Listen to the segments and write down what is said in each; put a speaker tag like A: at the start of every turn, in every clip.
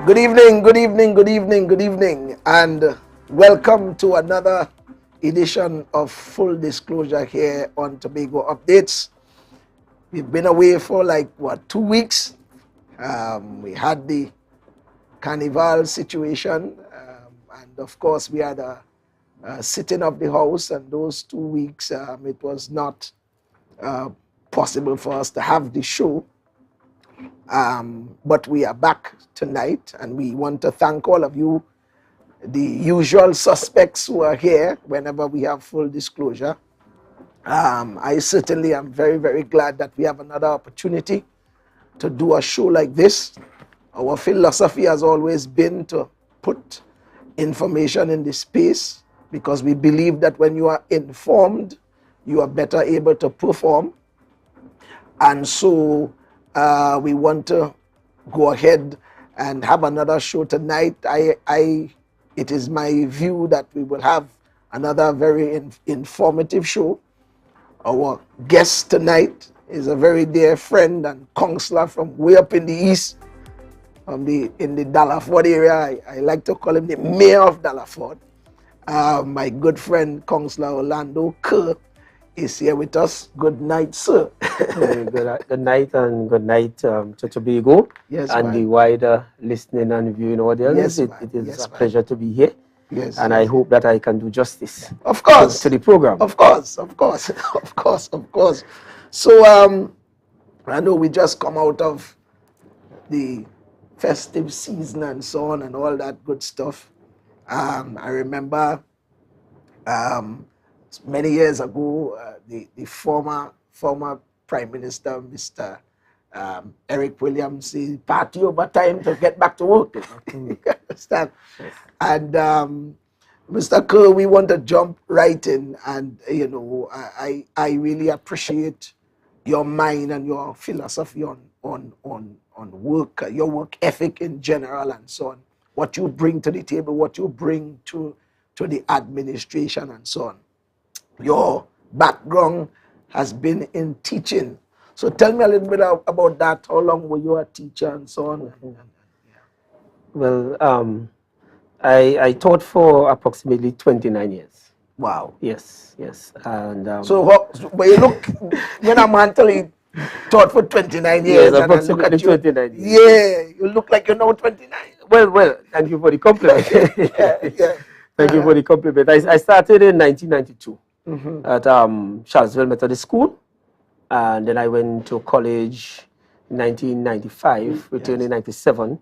A: Good evening, good evening, good evening, good evening, and welcome to another edition of Full Disclosure here on Tobago Updates. We've been away for like, 2 weeks. We had the carnival situation, and of course we had a sitting of the house, and those 2 weeks it was not possible for us to have the show. But we are back tonight, and we want to thank all of you, the usual suspects who are here whenever we have Full Disclosure. I certainly am very, very glad that we have another opportunity to do a show like this. Our philosophy has always been to put information in the space, because we believe that when you are informed, you are better able to perform. And so we want to go ahead and have another show tonight. It is my view that we will have another very informative show. Our guest tonight is a very dear friend and counselor from way up in the east, in the Dallaford area. I like to call him the mayor of Dallaford. My good friend, Councillor Orlando Kerr, is here with us. Good night, sir.
B: Good night, and good night to Tobago,
A: Yes,
B: and
A: man.
B: the wider listening and viewing audience.
A: Yes,
B: It
A: man.
B: is
A: Yes,
B: a
A: man.
B: pleasure to be here,
A: Yes,
B: and
A: yes.
B: I hope that I can do justice
A: Of course.
B: to the program.
A: Of course, of course, of course, of course. So I know we just come out of the festive season and so on and all that good stuff. I remember many years ago, the former Prime Minister, Mr. Eric Williams, he party over time to get back to work. You understand? And Mr. Kerr, we want to jump right in, and I really appreciate your mind and your philosophy on work, your work ethic in general, and so on. What you bring to the table, what you bring to the administration, and so on. Your background has been in teaching. So tell me a little bit about that. How long were you a teacher and so on?
B: Well, I taught for approximately 29 years.
A: Wow.
B: Yes, and
A: So when you look, when I'm mentally taught for 29 years,
B: yes,
A: and I look
B: approximately
A: at you,
B: 29 years.
A: yeah, you look like you're now 29.
B: Well, thank you for the compliment.
A: Yeah.
B: Thank you for the compliment. I started in 1992 at Charlottesville Methodist School, and then I went to college in 1995, returned in 97.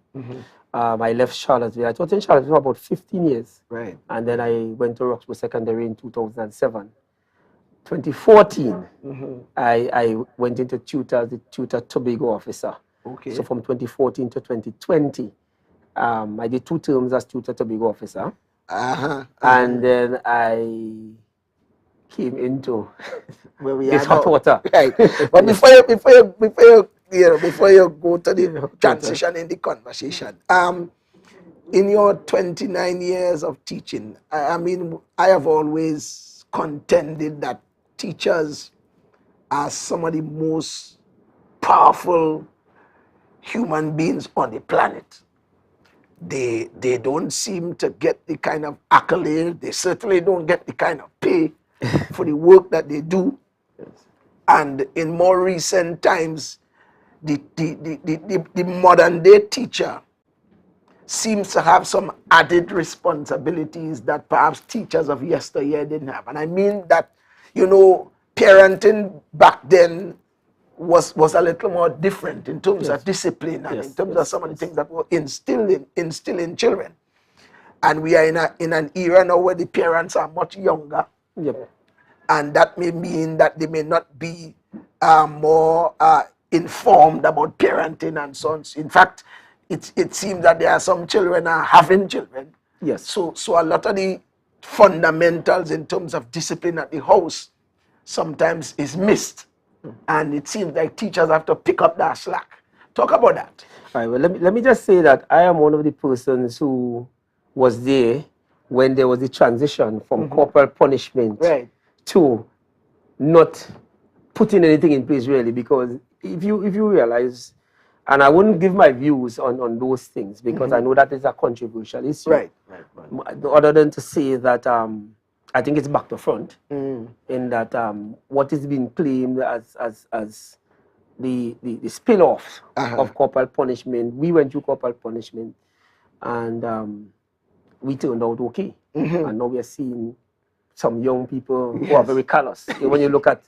B: I left Charlottesville. I taught in Charlottesville for about 15 years.
A: Right.
B: And then I went to Roxborough Secondary in 2007. 2014, I went into tutor as the tutor Tobago officer.
A: Okay.
B: So from 2014 to 2020, I did 2 terms as tutor Tobago officer. And then I came into
A: Where we
B: this
A: are
B: hot
A: now.
B: water.
A: Right. But before you go to the transition in the conversation, in your 29 years of teaching, I mean, I have always contended that teachers are some of the most powerful human beings on the planet. They don't seem to get the kind of accolade. They certainly don't get the kind of pay for the work that they do. And in more recent times, the modern day teacher seems to have some added responsibilities that perhaps teachers of yesteryear didn't have. And I mean that, parenting back then was a little more different in terms of discipline and in terms of some of the things that were instilled in children. And we are in an era now where the parents are much younger.
B: Yep.
A: And that may mean that they may not be more informed about parenting and so on. In fact, it seems that there are some children are having children.
B: Yes.
A: So a lot of the fundamentals in terms of discipline at the house sometimes is missed. And it seems like teachers have to pick up that slack. Talk about that.
B: All right, well, let me just say that I am one of the persons who was there when there was a transition from corporal punishment to not putting anything in place, really, because if you realize And I wouldn't give my views on those things because I know that is a controversial issue.
A: Right.
B: Other than to say that I think it's back to front in that what is being claimed as the spill-off of corporal punishment. We went through corporal punishment and we turned out okay. And now we are seeing some young people who are very callous. When you look at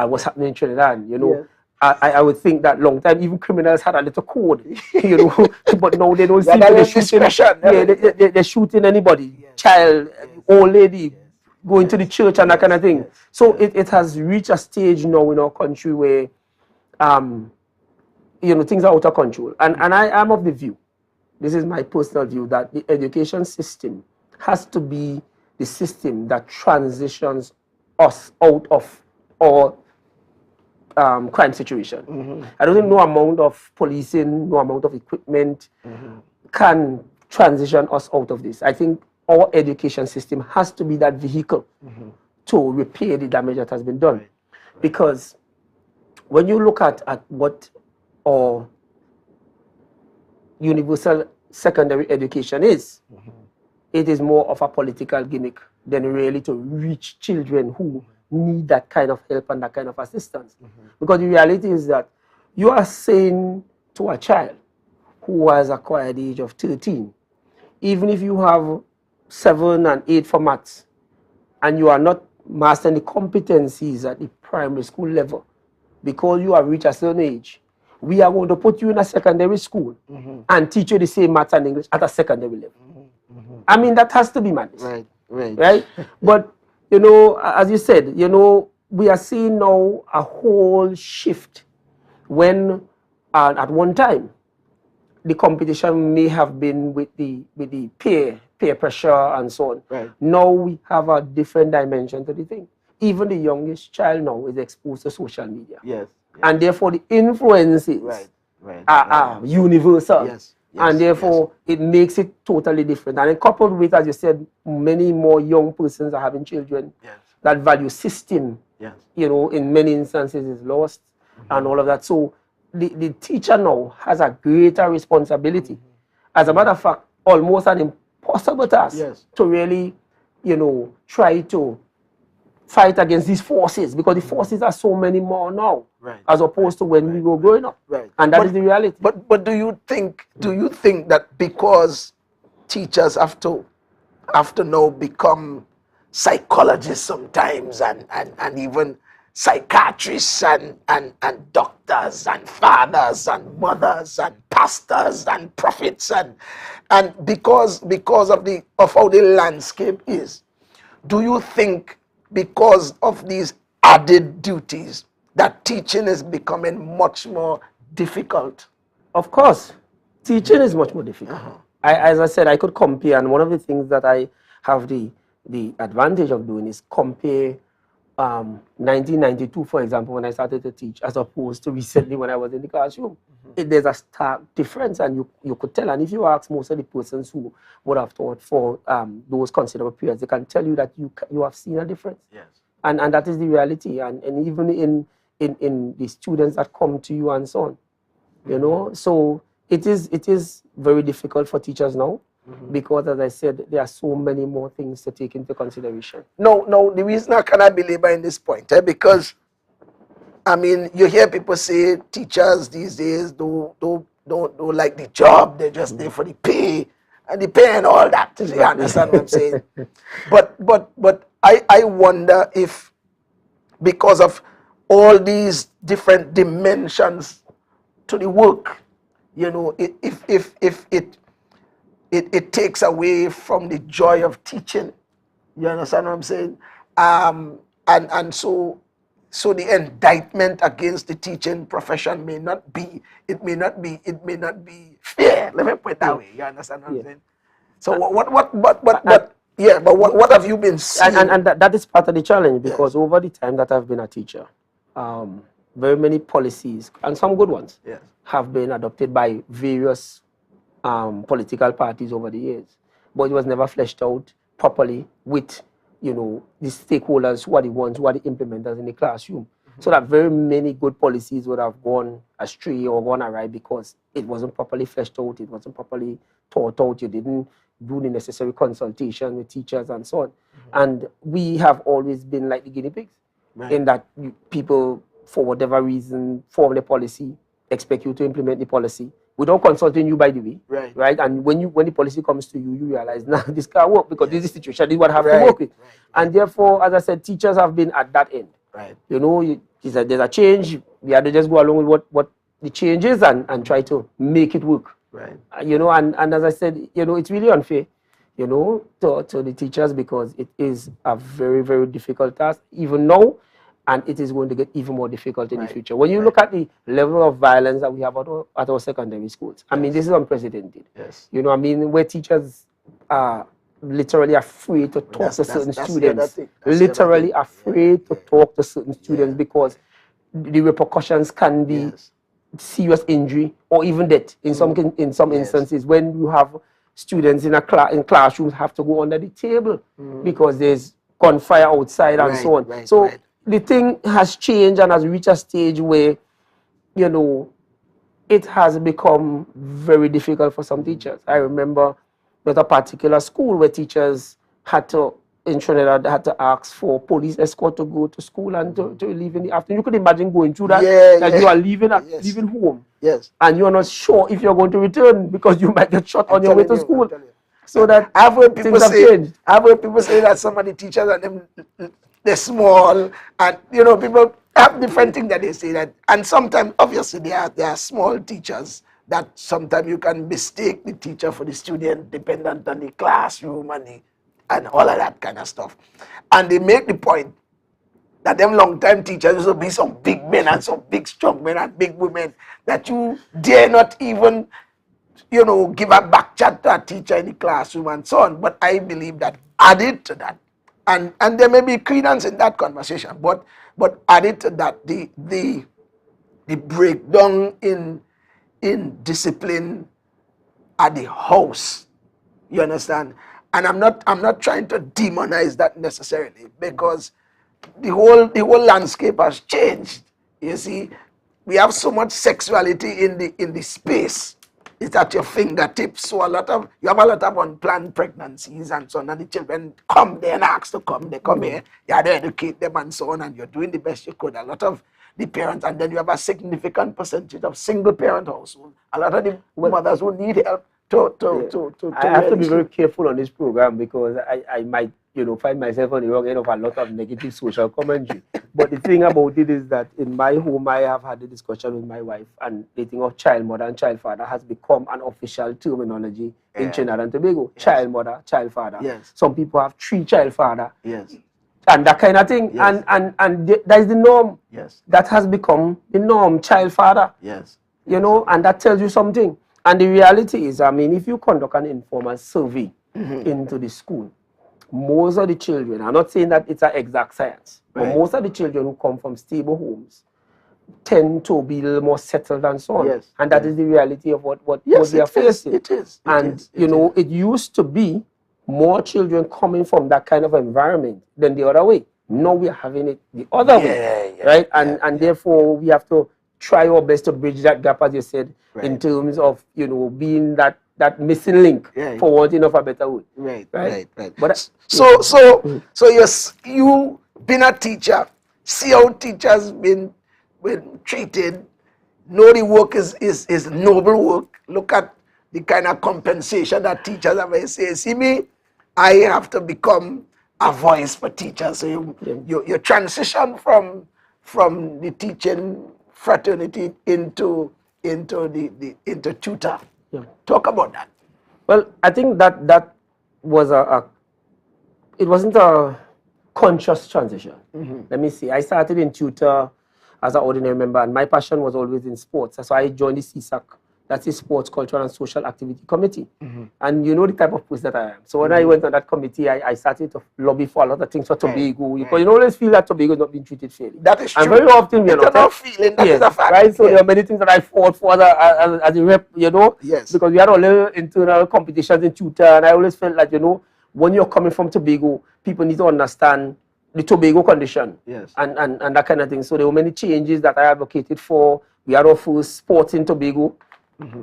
B: what's happening in Trinidad, you know, I would think that long time even criminals had a little code, you know, but now they don't seem to be shooting. They're shooting anybody, child, old lady, going to the church and that kind of thing. So it has reached a stage now in our country where, you know, things are out of control. And I am of the view, this is my personal view, that the education system has to be the system that transitions us out of our crime situation. I don't think no amount of policing, no amount of equipment can transition us out of this. I think our education system has to be that vehicle to repair the damage that has been done. Because when you look at what our universal secondary education is, it is more of a political gimmick than really to reach children who need that kind of help and that kind of assistance. Because the reality is that you are saying to a child who has acquired the age of 13, even if you have 7 and 8 for maths, and you are not mastering the competencies at the primary school level, because you have reached a certain age, we are going to put you in a secondary school and teach you the same maths and English at a secondary level. I mean, that has to be managed. Right? But, you know, as you said, you know, we are seeing now a whole shift when at one time the competition may have been with the peer pressure and so on. Now we have a different dimension to the thing. Even the youngest child now is exposed to social media. And therefore the influences are universal. And therefore it makes it totally different. And then coupled with, as you said, many more young persons are having children. That value system, you know, in many instances is lost and all of that. So the teacher now has a greater responsibility. As a matter of fact, almost an impossible task to really, you know, try to fight against these forces, because the forces are so many more now as opposed to when we were growing up. And that is the reality.
A: But do you think that because teachers have to now become psychologists sometimes and even psychiatrists and doctors and fathers and mothers and pastors and prophets and because of how the landscape is, do you think because of these added duties that teaching is becoming much more difficult?
B: Of course, teaching is much more difficult. As I said, I could compare, and one of the things that I have the advantage of doing is compare 1992, for example, when I started to teach, as opposed to recently when I was in the classroom. There's a stark difference, and you could tell. And if you ask most of the persons who would have taught for those considerable periods, they can tell you that you have seen a difference. And that is the reality. And even in the students that come to you and so on, you know. So it is very difficult for teachers now. Because, as I said, there are so many more things to take into consideration.
A: No, the reason I cannot belabor in this point, because, I mean, you hear people say teachers these days don't like the job, they're just there for the pay, and the pay and all that. You understand what I'm saying? But I wonder if, because of all these different dimensions to the work, you know, if it takes away from the joy of teaching. You understand what I'm saying? And so the indictment against the teaching profession may not be fair. Let me put it that way. You understand what I'm saying? So what have you been seeing?
B: And that is part of the challenge, because over the time that I've been a teacher, very many policies, and some good ones, have been adopted by various political parties over the years, but it was never fleshed out properly with, you know, the stakeholders who are the ones who are the implementers in the classroom. So that very many good policies would have gone astray or gone awry because it wasn't properly fleshed out, it wasn't properly taught out, you didn't do the necessary consultation with teachers and so on. And we have always been like the guinea pigs, in that people, for whatever reason, form the policy, expect you to implement the policy without consulting you, by the way. Right? And when the policy comes to you, you realize, nah, this can't work because this is the situation, this is what I have to work with. And therefore, as I said, teachers have been at that end. You know, there's a change, we have to just go along with what the change is and try to make it work. You know, and as I said, you know, it's really unfair, you know, to the teachers because it is a very, very difficult task, even now, and it is going to get even more difficult in the future. When you look at the level of violence that we have at our secondary schools, I mean, this is unprecedented. You know, I mean, where teachers are literally afraid to talk to certain students, literally afraid to talk to certain students because the repercussions can be serious injury or even death in some instances when you have students in classrooms have to go under the table because there's gunfire outside and so on. So the thing has changed and has reached a stage where, you know, it has become very difficult for some teachers. I remember at a particular school where teachers had to, in Trinidad, had to ask for police escort to go to school and to leave in the afternoon. You could imagine going through that, you are leaving leaving home, and you're not sure if you're going to return because you might get shot on your way to school. So that
A: I've heard people
B: things have changed.
A: I've heard people say that some of the teachers are them, they're small, and you know, people have different things that they say that, and sometimes obviously there are small teachers that sometimes you can mistake the teacher for the student dependent on the classroom and all of that kind of stuff. And they make the point that them long-time teachers used to be some big men and some big strong men and big women that you dare not even, you know, give a back chat to a teacher in the classroom and so on. But I believe that added to that, and there may be credence in that conversation, but added to that, the breakdown in discipline at the house, you understand? And I'm not trying to demonize that necessarily because the whole landscape has changed. You see, we have so much sexuality in the space. It's at your fingertips. So you have a lot of unplanned pregnancies and so on. And the children come there and ask to come. They come here. You have to educate them and so on. And you're doing the best you could. A lot of the parents, and then you have a significant percentage of single parent households. A lot of the mothers who need help
B: I have to be very careful on this program because I might, you know, find myself on the wrong end of a lot of negative social commentary. But the thing about it is that in my home, I have had a discussion with my wife, and the thing of child mother and child father has become an official terminology in Trinidad and Tobago. Child mother, child father. Some people have 3 child father. And that kind of thing. And that is the norm. That has become the norm, child father. You know, and that tells you something. And the reality is, I mean, if you conduct an informal survey into the school, most of the children, I'm not saying that it's an exact science, but most of the children who come from stable homes tend to be a little more settled and so on. And that is the reality of what they are facing.
A: It is.
B: You know, it used to be more children coming from that kind of environment than the other way. Now we are having it the other way, right? And therefore, we have to try our best to bridge that gap, as you said, in terms of, you know, being that missing link for wanting of a better word.
A: Right. But so yes, you been a teacher, see how teachers been treated, know the work is noble work. Look at the kind of compensation that teachers have. I say, see me, I have to become a voice for teachers. So you transition from the teaching fraternity into tutor. Talk about that.
B: Well, I think that was it wasn't a conscious transition. Let me see. I started in tutor as an ordinary member, and my passion was always in sports. That's why I joined the CSAC. That's the Sports, Cultural and Social Activity Committee. And you know the type of person that I am. So when I went on that committee, I started to lobby for a lot of things for Tobago. Because you always feel that Tobago is not being treated fairly.
A: That is true.
B: And very often we are not.
A: Feeling that is a fact.
B: Right? So there are many things that I fought for as a rep, you know. Because we had all the internal competitions in tutor, and I always felt like, you know, when you're coming from Tobago, people need to understand the Tobago condition.
A: Yes.
B: And that kind of thing. So there were many changes that I advocated for. We had our first sports in Tobago,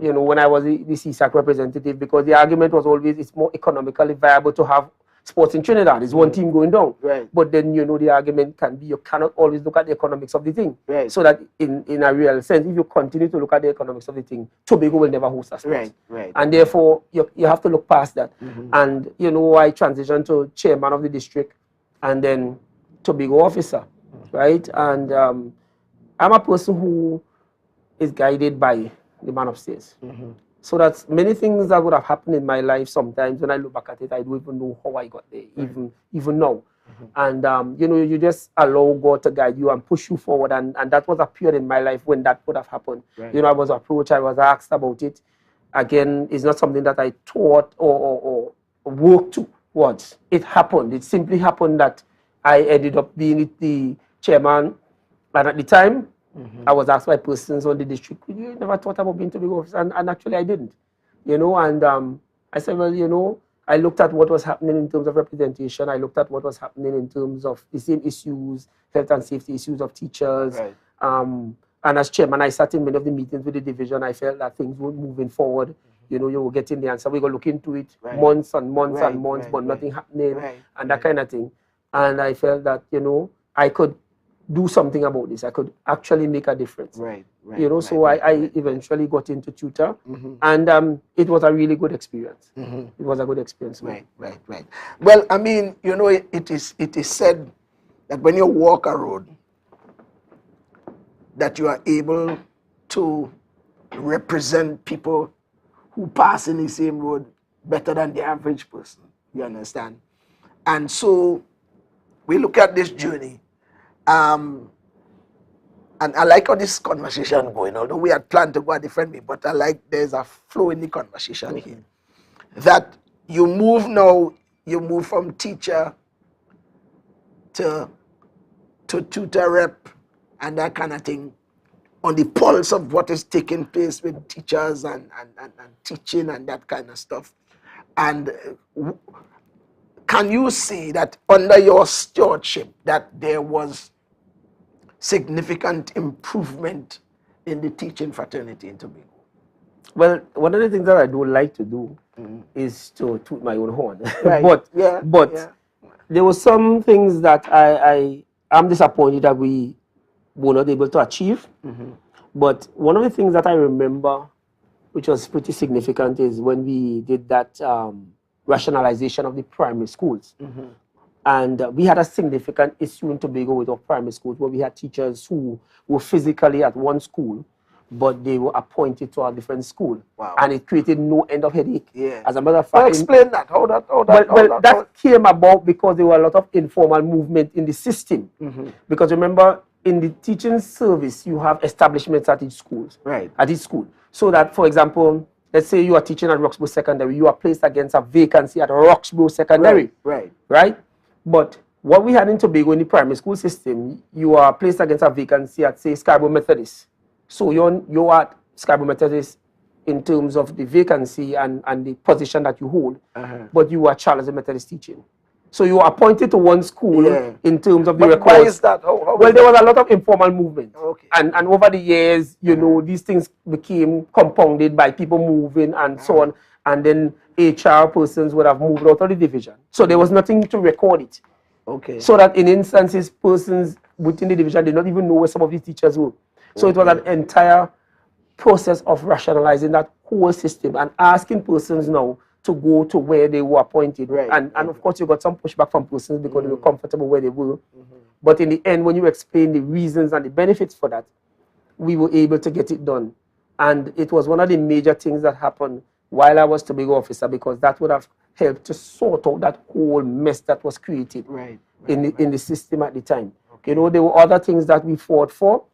B: you know, when I was the CSAC representative, because the argument was always it's more economically viable to have sports in Trinidad. It's one team going down.
A: Right.
B: But then, you know, the argument can be you cannot always look at the economics of the thing.
A: Right.
B: So that in a real sense, if you continue to look at the economics of the thing, Tobago will never host a sport.
A: Right, right.
B: And therefore, you have to look past that. And, you know, I transitioned to chairman of the district and then Tobago officer, right? And I'm a person who is guided by the man upstairs. So that's many things that would have happened in my life sometimes when I look back at it, I don't even know how I got there, even now. And, you know, you just allow God to guide you and push you forward. And that was a period in my life when that would have happened.
A: Right.
B: You know, I was approached, I was asked about it. Again, it's not something that I thought or worked towards. It happened. It simply happened that I ended up being the chairman. And at the time, I was asked by persons on the district, you never thought about being Tobago officer? And actually I didn't, you know, and I said, well, you know, I looked at what was happening in terms of representation. I looked at what was happening in terms of the same issues, health and safety issues of teachers.
A: Right.
B: And as chairman, I sat in many of the meetings with the division. I felt that things were moving forward. You know, you were getting the answer. We were looking into it months and months and months, but nothing happening and that kind of thing. And I felt that, you know, I could do something about this. I could actually make a difference.
A: Right.
B: You know, so I eventually got into tutor, and it was a really good experience. It was a good experience.
A: Right. Well, I mean, you know, it is said that when you walk a road, that you are able to represent people who pass in the same road better than the average person. You understand? And so we look at this journey. And I like how this conversation going, although we had planned to go a different way, but I like there's a flow in the conversation here. That you move from teacher to tutor rep and that kind of thing on the pulse of what is taking place with teachers and teaching and that kind of stuff. And can you see that under your stewardship that there was significant improvement in the teaching fraternity in Tobago?
B: Well, one of the things that I don't like to do is to toot my own horn.
A: Right.
B: but there were some things that I am disappointed that we were not able to achieve. But one of the things that I remember, which was pretty significant, is when we did that rationalization of the primary schools. And we had a significant issue in Tobago with our primary schools where we had teachers who were physically at one school, but they were appointed to a different school.
A: Wow.
B: And it created no end of headache.
A: Yeah.
B: As a matter of
A: Well,
B: fact,
A: explain that. How
B: that came about because there were a lot of informal movement in the system. Because remember, in the teaching service, you have establishments at each school.
A: Right.
B: At each school. So that, for example, let's say you are teaching at Roxborough Secondary, you are placed against a vacancy at Roxborough Secondary. Right? But what we had in Tobago in the primary school system, you are placed against a vacancy at, say, Scarborough Methodist. So you're at Scarborough Methodist in terms of the vacancy and the position that you hold, but you are Charles Methodist teaching. So you are appointed to one school in terms of the records.
A: Why is that?
B: Well, there was a lot of informal movement.
A: Okay.
B: And over the years, you know, these things became compounded by people moving and so on. And then HR persons would have moved out of the division. So there was nothing to record it.
A: Okay.
B: So that in instances, persons within the division did not even know where some of these teachers were. So it was an entire process of rationalizing that whole system and asking persons now to go to where they were appointed. And of course, you got some pushback from persons because they were comfortable where they were. But in the end, when you explain the reasons and the benefits for that, we were able to get it done. And it was one of the major things that happened while I was Tobago officer, because that would have helped to sort out that whole mess that was created in the system at the time. Okay. You know, there were other things that we fought for.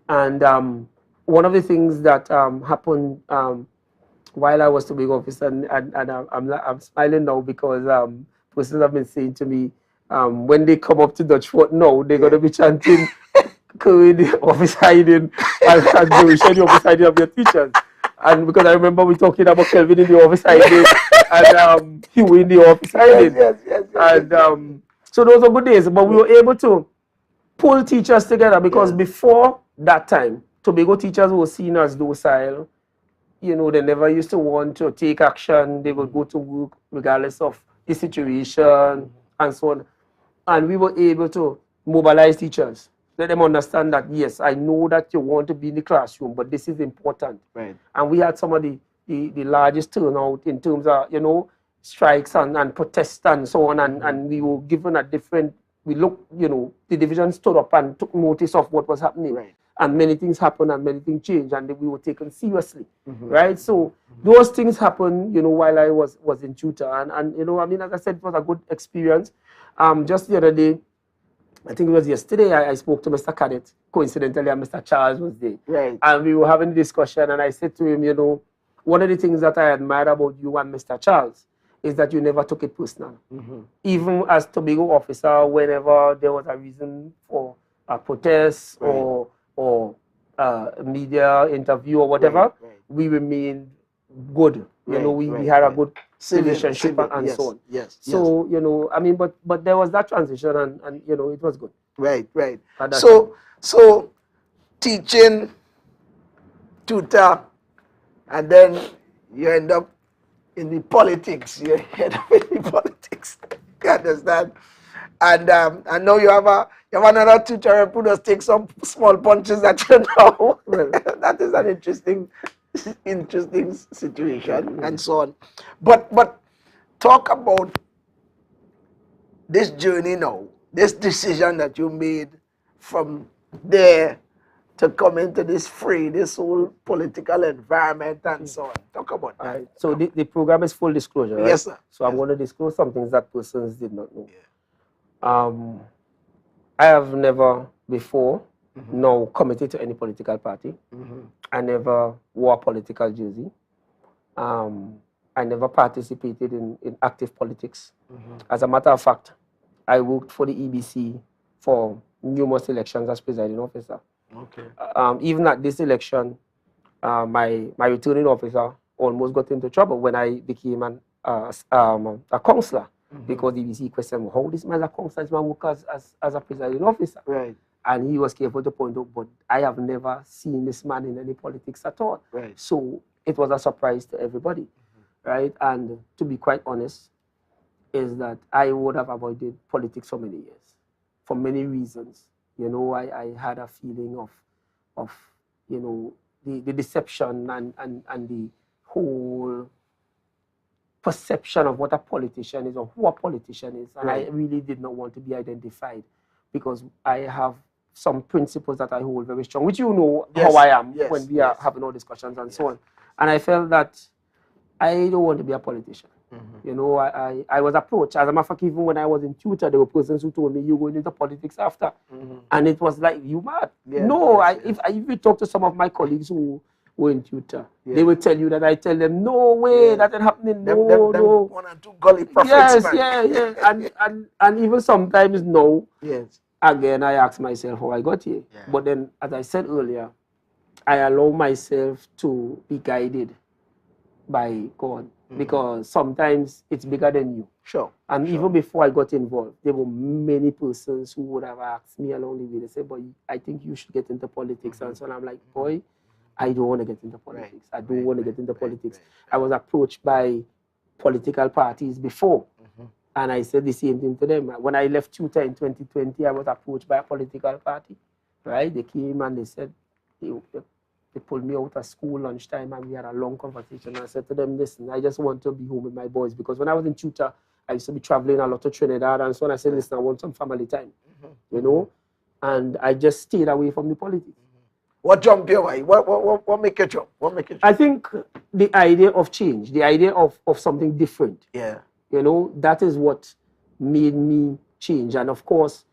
B: And one of the things that happened while I was Tobago officer, and I'm smiling now because persons have been saying to me, when they come up to Dutch Fort now, they're going to be chanting, Curry the office hiding, and Jorisha the office hiding of your teachers. And because I remember we talking about Kelvin in the office hiding, and Hugh in the office hiding.
A: Yes.
B: And So those were good days, but we were able to pull teachers together because before that time, Tobago teachers were seen as docile. You know, they never used to want to take action. They would go to work regardless of the situation and so on. And we were able to mobilize teachers, let them understand that, yes, I know that you want to be in the classroom, but this is important.
A: Right.
B: And we had some of the largest turnout in terms of, you know, strikes and protests and so on. And we were given a different, we looked, you know, the division stood up and took notice of what was happening.
A: Right.
B: And many things happened and many things changed and we were taken seriously, right? So those things happened, you know, while I was in tutor. And, you know, I mean, as I said, it was a good experience. Just the other day, I think it was yesterday, I spoke to Mr. Cadet, coincidentally, and Mr. Charles was there.
A: Right.
B: And we were having a discussion and I said to him, you know, one of the things that I admire about you and Mr. Charles is that you never took it personal. Even as Tobago officer, whenever there was a reason for a protest or media interview or whatever, we remained good. You know, we had a good relationship and so on. So, you know, I mean, but there was that transition and you know, it was good.
A: Right. So teaching, tutor, and then you end up in the politics. You end up in the politics. You understand? And I know you have another tutor who does take some small punches at you now. That is an interesting situation and so on. But talk about this journey now, this decision that you made from there to come into this fray, this whole political environment and so on. Talk about that.
B: Right. So the program is full disclosure, right?
A: Yes, sir.
B: So I'm going to disclose some things that persons did not know. I have never before now committed to any political party. I never wore a political jersey. I never participated in active politics. As a matter of fact, I worked for the EBC for numerous elections as presiding officer.
A: Okay.
B: Even at this election, my returning officer almost got into trouble when I became a councillor. Because the EBC questioned, how this man is a councillor, this man works as a presiding officer.
A: Right.
B: And he was careful to point out, but I have never seen this man in any politics at all.
A: Right.
B: So it was a surprise to everybody, right? And to be quite honest, is that I would have avoided politics for many years, for many reasons. You know, I had a feeling of you know, the deception and the whole perception of what a politician is or who a politician is. And I really did not want to be identified because I have some principles that I hold very strong, which you know how I am when we are having all discussions and so on. And I felt that I don't want to be a politician. You know, I was approached. As a matter of fact, even when I was in tutor, there were persons who told me, you're going into politics after. And it was like, you mad? No, if you talk to some of my colleagues who were in tutor, they will tell you that I tell them, no way, that ain't happening, no.
A: One and two gully prophets,
B: and even sometimes no. Again, I ask myself how I got here. But then, as I said earlier, I allow myself to be guided by God because sometimes it's bigger than you. And even before I got involved, there were many persons who would have asked me along the way. They said, boy, I think you should get into politics. And so I'm like, boy, I don't want to get into politics. I don't want to get into politics. I was approached by political parties before. And I said the same thing to them. When I left tutor in 2020, I was approached by a political party. Right? They came and they said, they pulled me out of school lunchtime and we had a long conversation. And I said to them, listen, I just want to be home with my boys because when I was in tutor, I used to be traveling a lot to Trinidad and so on. I said, listen, I want some family time, you know? And I just stayed away from the politics.
A: What jumped your way? What make you jump? What make you jump?
B: I think the idea of change, the idea of something different. You know, that is what made me change. And of course,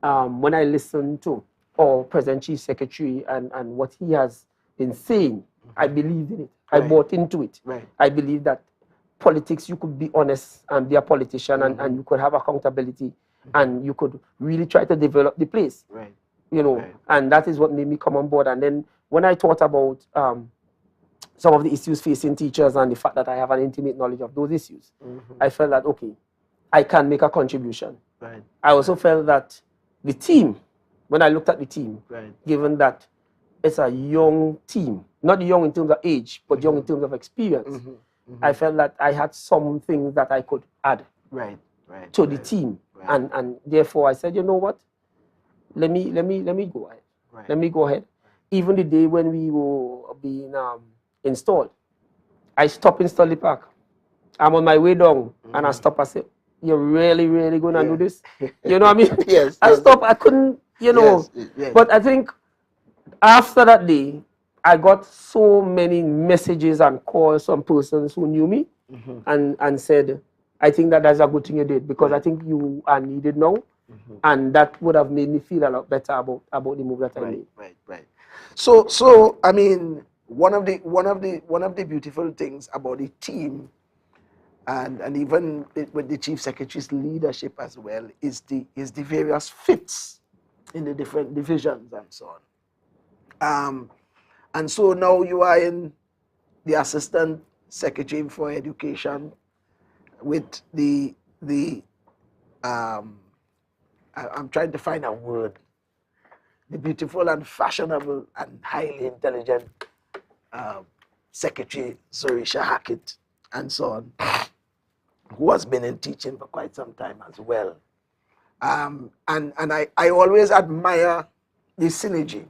B: when I listened to our present chief secretary and what he has been saying, I believed in it. I bought into it. I believe that politics, you could be honest and be a politician and you could have accountability and you could really try to develop the place. You know, and that is what made me come on board. And then when I thought about some of the issues facing teachers and the fact that I have an intimate knowledge of those issues, I felt that, okay, I can make a contribution.
A: Right.
B: I also felt that the team, when I looked at the team,
A: Right.
B: given that it's a young team, not young in terms of age, but young in terms of experience, I felt that I had some things that I could add
A: Right. Right.
B: to the team.
A: Right.
B: And therefore I said, you know what? Let me go ahead.
A: Right.
B: Let me go ahead. Even the day when we were being installed, I stopped in Stanley Park. I'm on my way down and I stopped. I said, you're really, really going to do this? You know what I mean?
A: Yes.
B: I stopped. I couldn't, you know.
A: Yes.
B: But I think after that day, I got so many messages and calls from persons who knew me and said, I think that that's a good thing you did because I think you are needed now. And that would have made me feel a lot better about the move that I made.
A: Right. So I mean, one of the beautiful things about the team, and even with the chief secretary's leadership as well, is the various fits in the different divisions and so on. And so now you are in the assistant secretary for education with I'm trying to find a word. The beautiful and fashionable and highly intelligent Secretary Zorisha Hackett and so on, who has been in teaching for quite some time as well. And I always admire the synergy.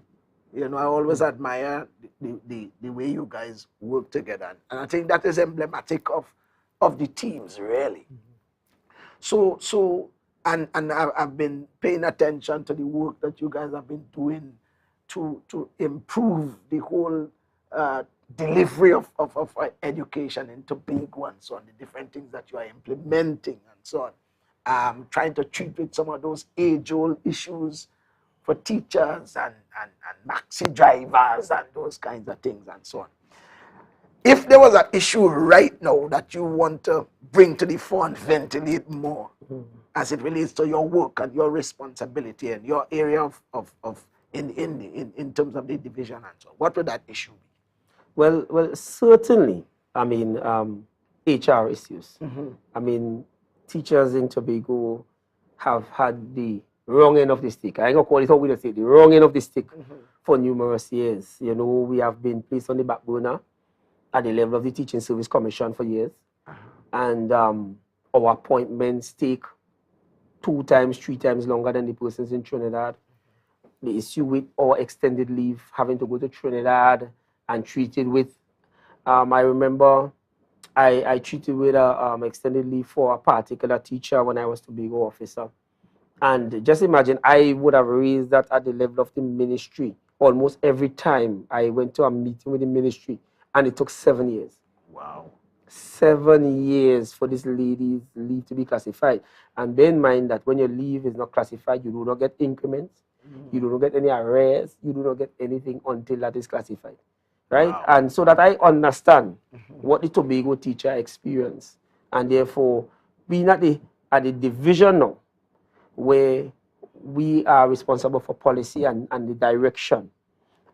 A: You know, I always admire the way you guys work together. And I think that is emblematic of the teams, really. So I've been paying attention to the work that you guys have been doing to improve the whole delivery of education in Tobago and so on, the different things that you are implementing and so on. Trying to treat with some of those age-old issues for teachers and maxi drivers and those kinds of things and so on. If there was an issue right now that you want to bring to the fore and ventilate more as it relates to your work and your responsibility and your area in terms of the division and so on, what would that issue be?
B: Well, certainly, I mean, HR issues. I mean, teachers in Tobago have had the wrong end of the stick. I ain't gonna call it how we say the wrong end of the stick for numerous years. You know, we have been placed on the back burner at the level of the Teaching Service Commission for years. And our appointments take 2 times, 3 times longer than the persons in Trinidad. The issue with our extended leave, having to go to Trinidad and treated with, I remember I treated with extended leave for a particular teacher when I was Tobago officer. And just imagine, I would have raised that at the level of the ministry almost every time I went to a meeting with the ministry, and it took 7 years.
A: Wow.
B: 7 years for this lady's leave to be classified. And bear in mind that when your leave is not classified, you do not get increments, you do not get any arrears, you do not get anything until that is classified. Right?
A: Wow.
B: And so that I understand what the Tobago teacher experienced. And therefore, being at the division now, where we are responsible for policy and the direction.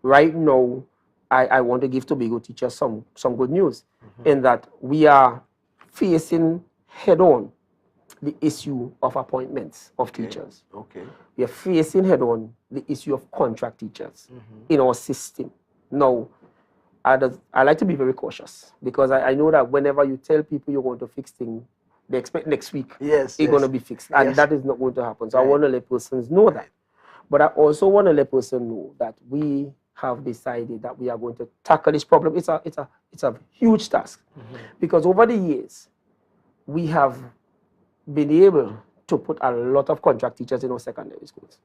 B: Right now, I want to give Tobago teachers some good news in that we are facing head-on the issue of appointments of teachers.
A: Okay.
B: We are facing head-on the issue of contract teachers in our system. Now, I like to be very cautious because I know that whenever you tell people you're going to fix things, they expect next week it's going to be fixed. And that is not going to happen. So I want to let persons know that. But I also want to let persons know that we have decided that we are going to tackle this problem. It's a huge task because over the years, we have been able to put a lot of contract teachers in our secondary schools.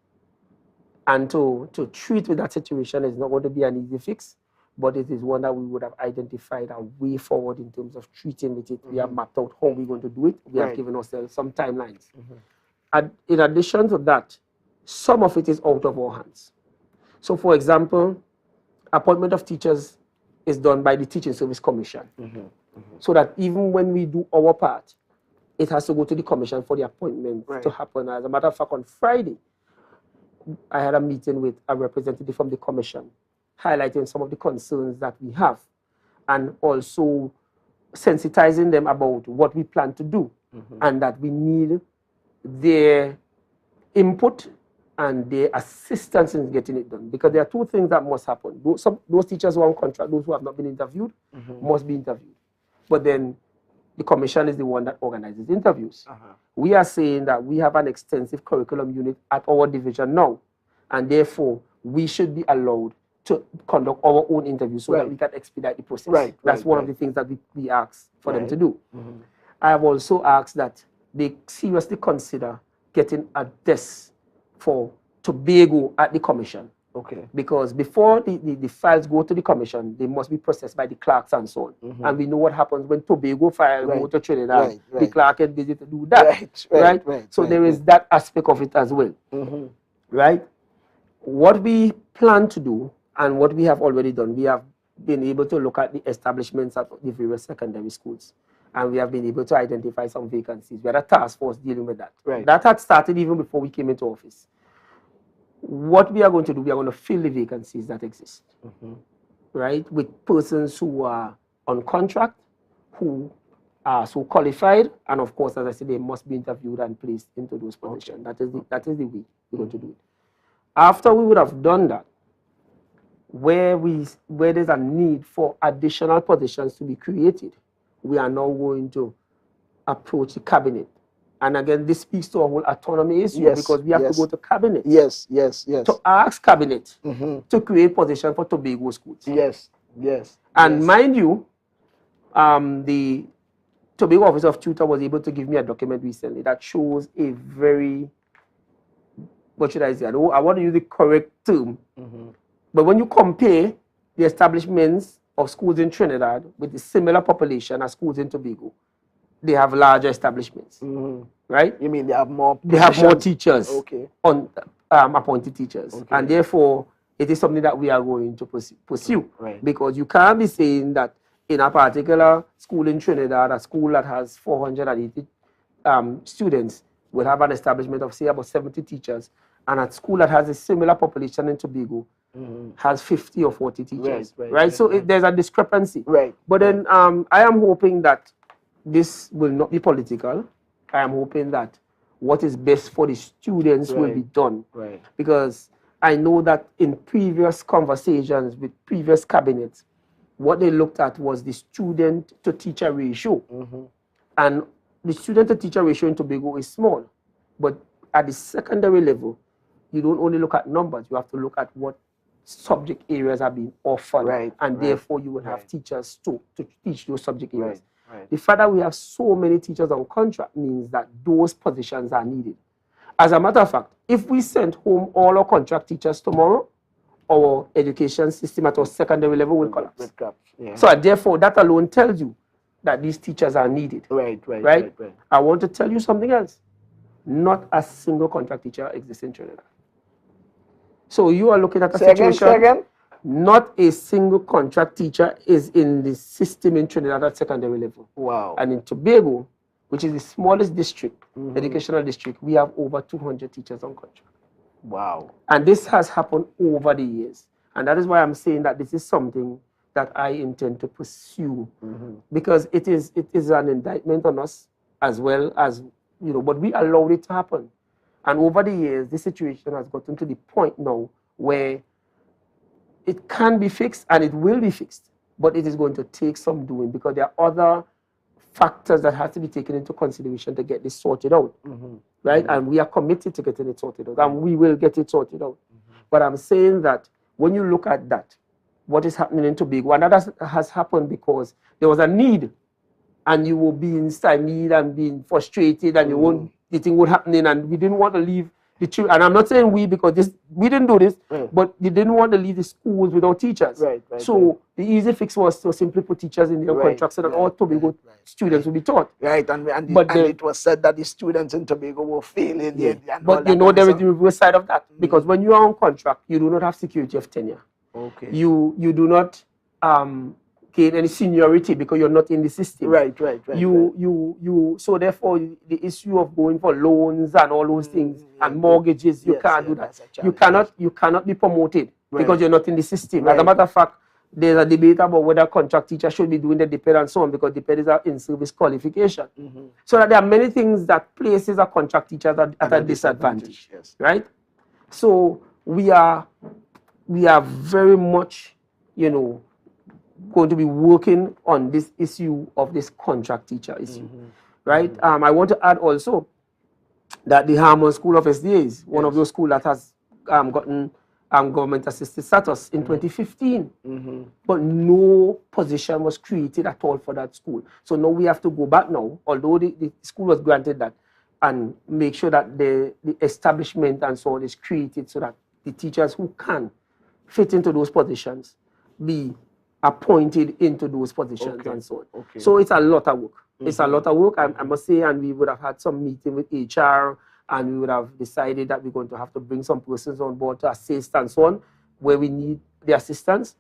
B: And to treat with that situation is not going to be an easy fix, but it is one that we would have identified a way forward in terms of treating with it. We have mapped out how we're going to do it. We have given ourselves some timelines. And in addition to that, some of it is out of our hands. So, for example, appointment of teachers is done by the Teaching Service Commission. So that even when we do our part, it has to go to the commission for the appointment to happen. As a matter of fact, on Friday, I had a meeting with a representative from the commission, highlighting some of the concerns that we have and also sensitizing them about what we plan to do and that we need their input and their assistance in getting it done. Because there are two things that must happen. Those teachers who are on contract, those who have not been interviewed, must be interviewed. But then the commission is the one that organizes interviews. We are saying that we have an extensive curriculum unit at our division now, and therefore we should be allowed to conduct our own interviews so that we can expedite the process. That's one of the things that we ask for them to do. I have also asked that they seriously consider getting a desk for Tobago at the commission. Because before the files go to the commission, they must be processed by the clerks and so on. And we know what happens when Tobago files go to Trinidad. The clerk is busy to do that. So there is that aspect of it as well. Right? What we plan to do and what we have already done, we have been able to look at the establishments at the various secondary schools. And we have been able to identify some vacancies. We had a task force dealing with that. That had started even before we came into office. What we are going to do, we are going to fill the vacancies that exist, right, with persons who are on contract, who are so qualified, and of course, as I said, they must be interviewed and placed into those positions. That is the way we're going to do it. After we would have done that, where there's a need for additional positions to be created, we are now going to approach the cabinet. And again, this speaks to our whole autonomy issue because we have to go to cabinet. To ask cabinet to create position for Tobago schools. And mind you, the Tobago Office of Tutor was able to give me a document recently that shows a very, what should I say? I want to use the correct term. But when you compare the establishments of schools in Trinidad with the similar population as schools in Tobago, they have larger establishments, right?
A: You mean they have more?
B: They have more teachers, on appointed teachers, and therefore it is something that we are going to pursue. Because you can't be saying that in a particular school in Trinidad, a school that has 480 students, will have an establishment of say about 70 teachers, and a school that has a similar population in Tobago has 50 or 40 teachers, right? So there's a discrepancy. But then I am hoping that this will not be political. I am hoping that what is best for the students will be done. Because I know that in previous conversations with previous cabinets, what they looked at was the student to teacher ratio. And the student to teacher ratio in Tobago is small. But at the secondary level, you don't only look at numbers, you have to look at what subject areas are being offered. And therefore you will have teachers to teach those subject areas. The fact that we have so many teachers on contract means that those positions are needed. As a matter of fact, if we sent home all our contract teachers tomorrow, our education system at our secondary level will collapse. So therefore, that alone tells you that these teachers are needed. Right? I want to tell you something else. Not a single contract teacher exists in Trinidad. So you are looking at a situation. Not a single contract teacher is in the system in Trinidad at secondary level. And in Tobago, which is the smallest district, educational district, we have over 200 teachers on contract. And this has happened over the years. And that is why I'm saying that this is something that I intend to pursue. Because it is an indictment on us as well as, but we allowed it to happen. And over the years, this situation has gotten to the point now where it can be fixed and it will be fixed, but it is going to take some doing because there are other factors that have to be taken into consideration to get this sorted out, right? And we are committed to getting it sorted out, and we will get it sorted out. But I'm saying that when you look at that, what is happening in Tobago, and that has happened because there was a need, and you were being stymied and being frustrated, and the thing was happening, and we didn't want to leave the children. And I'm not saying we, because we didn't do this, but they didn't want to leave the schools without teachers. So the easy fix was to simply put teachers in their contracts so that all Tobago students would be taught.
A: And it was said that the students in Tobago were failing.
B: But there is the reverse side of that, because when you are on contract, you do not have security of tenure. You do not gain any seniority because you're not in the system. So therefore the issue of going for loans and all those things and mortgages, you can't do that. You cannot be promoted because you're not in the system. As a matter of fact, there's a debate about whether contract teachers should be doing the DPED and so on, because DPED is an in-service qualification. So that there are many things that places a contract teacher at a disadvantage,
A: yes.
B: right? So we are very much, going to be working on this issue of this contract teacher issue, right? I want to add also that the Harmon School of SDA is one of those schools that has gotten government assisted status in 2015, but no position was created at all for that school. So now we have to go back now, although the school was granted that, and make sure that the establishment and so on is created so that the teachers who can fit into those positions be appointed into those positions and so on. So it's a lot of work. It's a lot of work, I must say, and we would have had some meeting with HR, and we would have decided that we're going to have to bring some persons on board to assist and so on, where we need the assistance.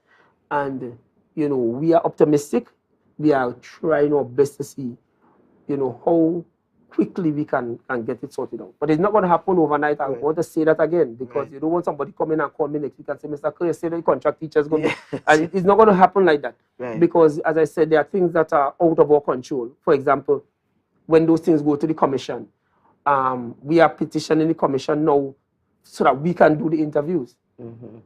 B: And, we are optimistic. We are trying our best to see, how quickly we can get it sorted out. But it's not going to happen overnight. I want to say that again, because you don't want somebody come in and call me next week and say, Mr. Kerr, you say the contract teacher is going to... And it's not going to happen like that. Because, as I said, there are things that are out of our control. For example, when those things go to the commission, we are petitioning the commission now so that we can do the interviews,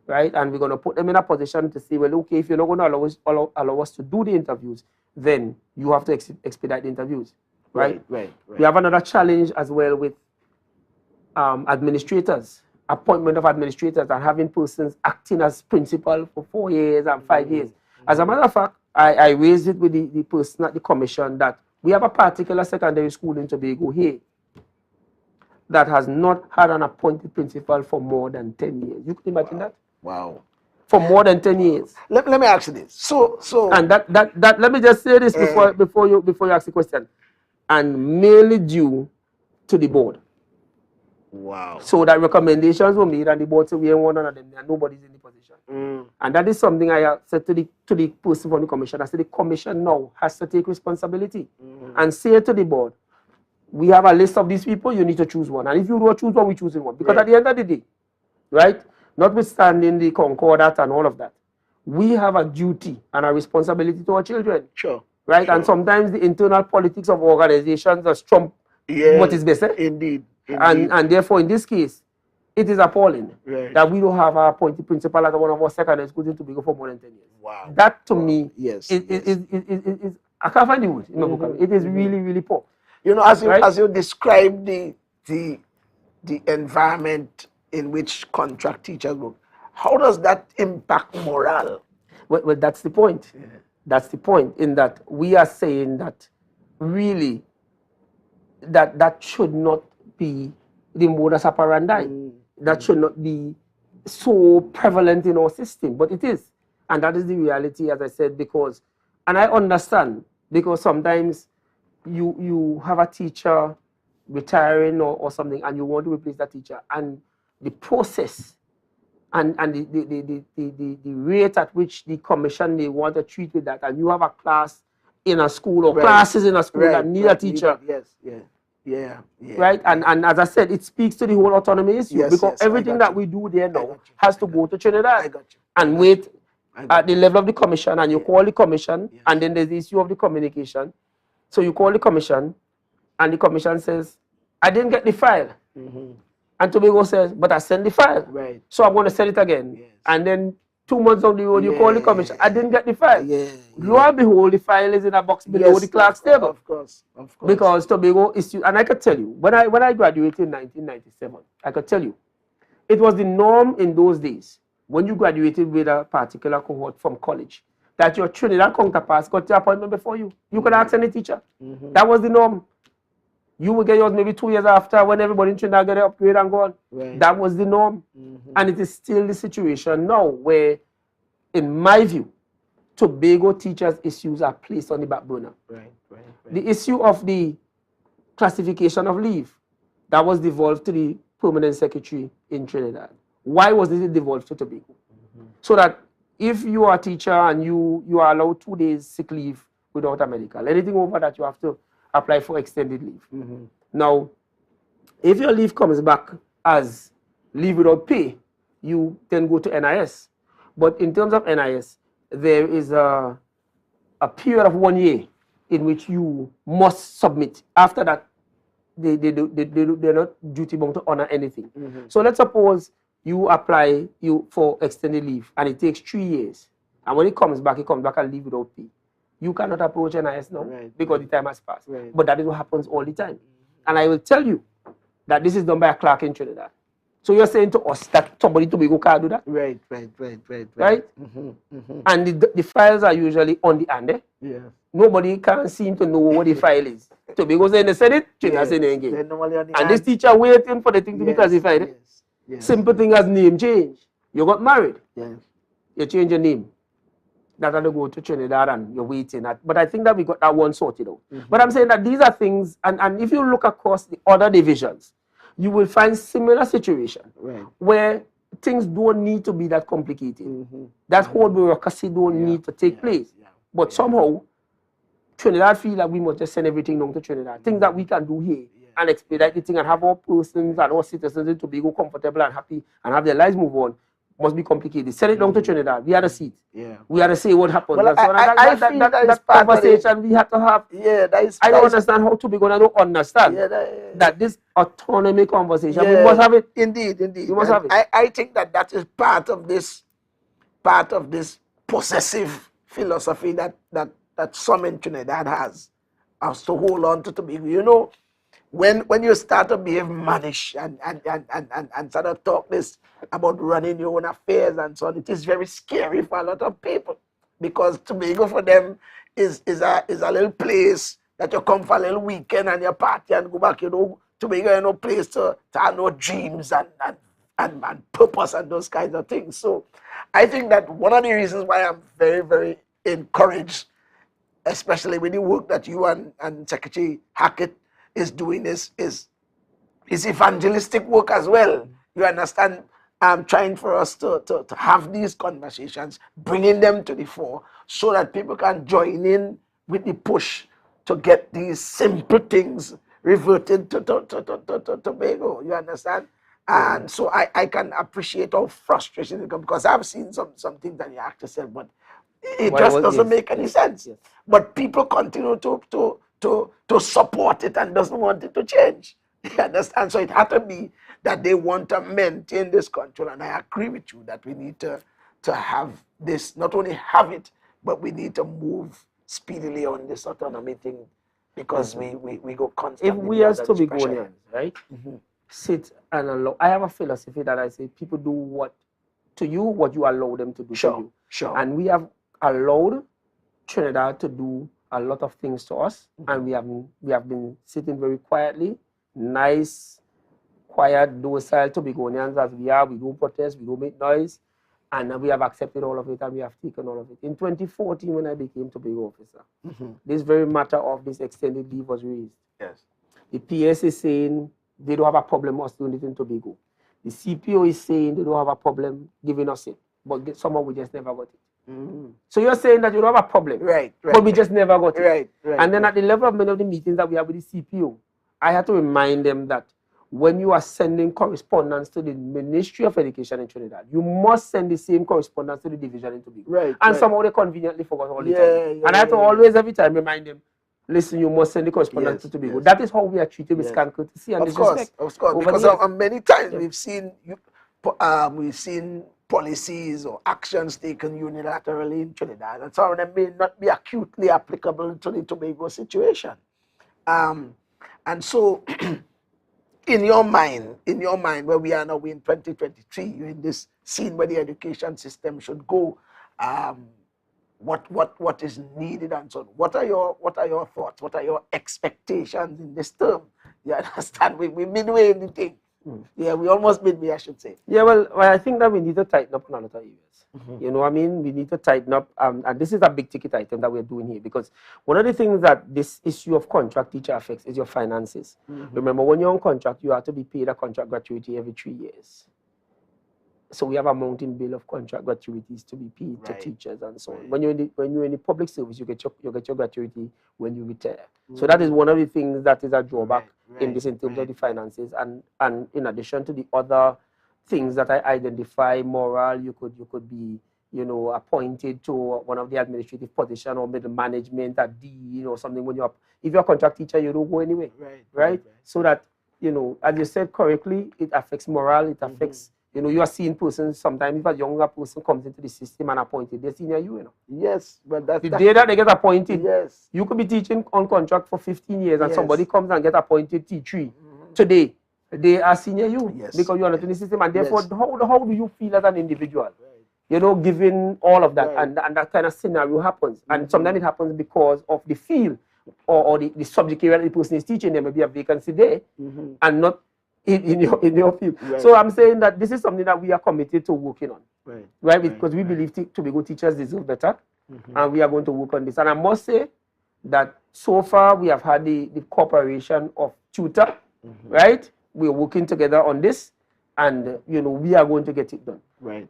B: right? And we're going to put them in a position to say, well, okay, if you're not going to allow us to do the interviews, then you have to expedite the interviews, right? We have another challenge as well with administrators, appointment of administrators, and having persons acting as principal for 4 years and 5 years. As a matter of fact, I raised it with the person at the commission that we have a particular secondary school in Tobago here that has not had an appointed principal for more than 10 years. You can imagine that?
A: Wow.
B: For more than 10 years.
A: Let me ask you this. So
B: and that let me just say this before you ask the question. And mainly due to the board.
A: Wow.
B: So that recommendations were made and the board said we ain't one of them and nobody's in the position. And that is something I said to the person from the commission. I said the commission now has to take responsibility and say to the board, we have a list of these people, you need to choose one. And if you don't choose one, we choose one. Because at the end of the day, right, notwithstanding the concordat and all of that, we have a duty and a responsibility to our children.
A: Sure.
B: Right?
A: Sure.
B: And sometimes the internal politics of organizations just trump what is best.
A: Indeed.
B: And therefore, in this case, it is appalling that we don't have our appointed principal at one of our secondary schools in Tobago for more than 10 years.
A: Wow.
B: That to me
A: is
B: I can't find the word in my vocabulary. It is really, really poor.
A: As you describe the environment in which contract teachers work, how does that impact morale?
B: Well, that's the point. That's the point, in that we are saying that really that should not be the modus operandi. That should not be so prevalent in our system, but it is. And that is the reality, as I said, because, and I understand, because sometimes you have a teacher retiring or something and you want to replace that teacher, and the process and the rate at which the commission may want to treat with that, and you have a class in a school or classes in a school that need a teacher. Right? And as I said, it speaks to the whole autonomy issue, because everything that we do there now has to go to Trinidad and wait at the level of the commission, and you call the commission, and then there's the issue of the communication. So you call the commission, and the commission says, I didn't get the file. And Tobago says, but I sent the file. So I'm going to send it again. And then 2 months down the road, you call the commission, I didn't get the file. Lo and behold, the file is in a box below the clerk's table.
A: Of course.
B: Because Tobago is, and I could tell you, when I graduated in 1997, I could tell you, it was the norm in those days, when you graduated with a particular cohort from college, that your Trinidad counterparts got your appointment before you. You could ask any teacher. That was the norm. You would get yours maybe 2 years after, when everybody in Trinidad get an upgrade and go on. That was the norm. And it is still the situation now where, in my view, Tobago teachers' issues are placed on the back burner. The issue of the classification of leave, that was devolved to the permanent secretary in Trinidad. Why was it devolved to Tobago? So that if you are a teacher and you are allowed 2 days sick leave without a medical, anything over that you have to apply for extended leave. Now, if your leave comes back as leave without pay, you then go to NIS. But in terms of NIS, there is a period of 1 year in which you must submit. After that, they're not duty bound to honor anything. So let's suppose you apply for extended leave and it takes 3 years. And when it comes back and leave without pay. You cannot approach NIS now because the time has passed. But that is what happens all the time. And I will tell you that this is done by a clerk in Trinidad. So you're saying to us that somebody in Tobago can't do that? Right? And the files are usually on the hand.
A: Yeah.
B: Nobody can seem to know what the file is. Tobago saying they said it, Trinidad saying they engage. And this teacher waiting for the thing to be classified. Simple thing as name change. You got married. You change your name. That had to go to Trinidad and you're waiting. But I think that we got that one sorted out. But I'm saying that these are things, and if you look across the other divisions, you will find similar situation where things don't need to be that complicated. That whole bureaucracy don't need to take place. But somehow, Trinidad feel like we must just send everything down to Trinidad. Things that we can do here and expedite the thing and have our persons and our citizens in Tobago comfortable and happy and have their lives move on. Must be complicated. Send it down to Trinidad. We had a seat. We had to say what happened.
A: Well,
B: that conversation we had to have. I don't understand how Tobago. I don't understand that this autonomy conversation. We must have it.
A: Indeed.
B: We must have it.
A: I think that is part of this possessive philosophy that some in Trinidad has to hold on to Tobago. You know, when you start to behave mannish and sort of talk this about running your own affairs and so on, it is very scary for a lot of people, because Tobago for them is a little place that you come for a little weekend and you party and go back. You know, Tobago is no place to have no dreams and purpose and those kinds of things. So I think that one of the reasons why I'm very, very encouraged, especially with the work that you and Secretary Hackett is doing, is evangelistic work as well. You understand? I'm trying for us to have these conversations, bringing them to the fore so that people can join in with the push to get these simple things reverted to Tobago. You understand? And so I can appreciate how frustrating it becomes, because I've seen some things that you have to say, but it just doesn't make any sense. But people continue to support it and doesn't want it to change. You understand? So it had to be that they want to maintain this control, and I agree with you that we need to have this, not only have it, but we need to move speedily on this autonomy thing, because we go constantly.
B: If we as Tobagonians, right, sit and allow, I have a philosophy that I say people do what you allow them to do to you.
A: Sure.
B: And we have allowed Trinidad to do a lot of things to us, and we have been sitting very quietly, nice, quiet, docile Tobagonians as we are. We don't protest, we don't make noise, and we have accepted all of it, and we have taken all of it. In 2014, when I became Tobago officer, this very matter of this extended leave was raised.
A: Yes.
B: The PS is saying they don't have a problem us doing it in Tobago. The CPO is saying they don't have a problem giving us it, but somehow we just never got it. So you're saying that you don't have a problem,
A: right?
B: But we just never got it,
A: right?
B: And then at the level of many of the meetings that we have with the CPO, I had to remind them that when you are sending correspondence to the Ministry of Education in Trinidad, you must send the same correspondence to the division in Tobago.
A: Right.
B: And somehow they conveniently forgot all the time. And I had to always, every time, remind them, listen, you must send the correspondence to Tobago. That is how we are treated with scant courtesy and disrespect.
A: Of course, because many times we've seen policies or actions taken unilaterally in Trinidad, and some of them may not be acutely applicable to the Tobago situation. And so, in your mind, where we are now in 2023, you're in this scene where the education system should go. What is needed and so on. What are your thoughts? What are your expectations in this term? You understand? We midway in the thing. Yeah, we almost midway, I should say.
B: Yeah, well, I think that we need to tighten up on a lot of areas. You know what I mean? We need to tighten up, and this is a big ticket item that we're doing here, because one of the things that this issue of contract teacher affects is your finances. Remember, when you're on contract, you have to be paid a contract gratuity every 3 years. So we have a mounting bill of contract gratuities to be paid to teachers and so on. When you're in the public service, you get your gratuity when you retire. So that is one of the things that is a drawback in this, in terms of the finances, and in addition to the other things that I identify moral. You could be, appointed to one of the administrative position or middle management at dean or something. If you're a contract teacher, you don't go anywhere, right? So that, as you said correctly, it affects morale. It affects, you are seeing persons sometimes. If a younger person comes into the system and appointed, they're senior you.
A: Yes, but that's
B: the day that they get appointed.
A: Yes,
B: you could be teaching on contract for 15 years, and
A: yes,
B: somebody comes and get appointed T3 today. They are senior you, because you are not in the system, and therefore, how do you feel as an individual? Given all of that, and that kind of scenario happens, and sometimes it happens because of the field or the subject area that the person is teaching. There may be a vacancy there, and not in your field. So I'm saying that this is something that we are committed to working on, right? Because we believe Tobago teachers deserve better, and we are going to work on this. And I must say that so far we have had the cooperation of tutor, right? We're working together on this, and we are going to get it done. Right.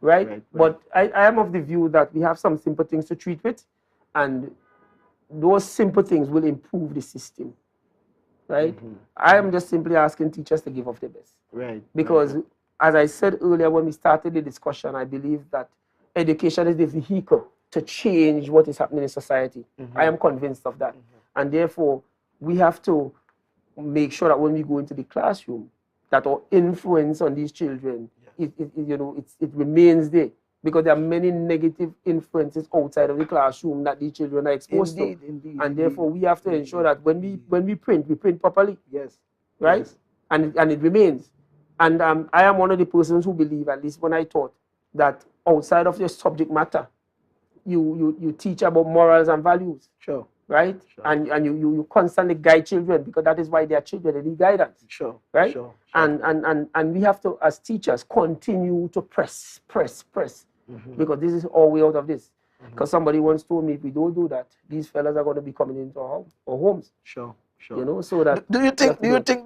B: But I am of the view that we have some simple things to treat with, and those simple things will improve the system. Right. I am just simply asking teachers to give of their best. Because as I said earlier when we started the discussion, I believe that education is the vehicle to change what is happening in society. I am convinced of that. And therefore, we have to make sure that when we go into the classroom, that our influence on these children, it remains there, because there are many negative influences outside of the classroom that these children are exposed to. And therefore, we have to ensure that when we print properly. Right? And it remains. And I am one of the persons who believe, at least when I taught, that outside of your subject matter, you teach about morals and values. Right? And you constantly guide children, because that is why they are children. They need guidance. Right? And we have to, as teachers, continue to press. Because this is our way out of this. Because somebody once told me, if we don't do that, these fellas are going to be coming into our homes. So that.
A: Do you think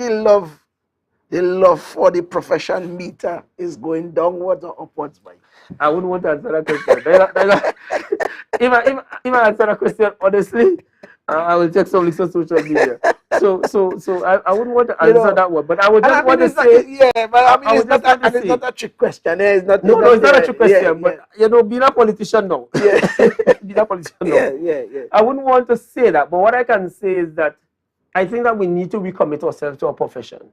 A: the love for the profession meter is going downwards or upwards, Mike?
B: I wouldn't want to answer that question. If I answer that question honestly, I will check some links on social media. So I wouldn't want to answer that one, but I would just want to say,
A: it's not a trick question. It's not
B: a trick question. But being a politician now, I wouldn't want to say that. But what I can say is that I think that we need to recommit ourselves to our profession.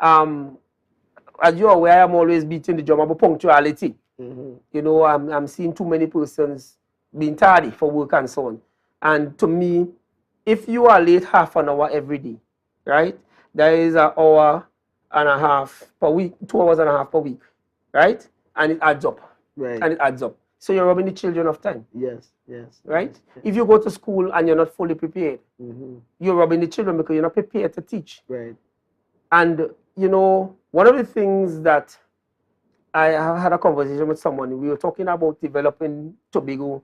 B: As you're aware, I'm always beating the drum about punctuality. I'm seeing too many persons being tardy for work and so on. And to me, if you are late half an hour every day, right, there is an hour and a half per week, 2 hours and a half per week, right? And it adds up. And it adds up. So you're robbing the children of time. Right? If you go to school and you're not fully prepared, you're robbing the children because you're not prepared to teach. And, one of the things that I have had a conversation with someone, we were talking about developing Tobago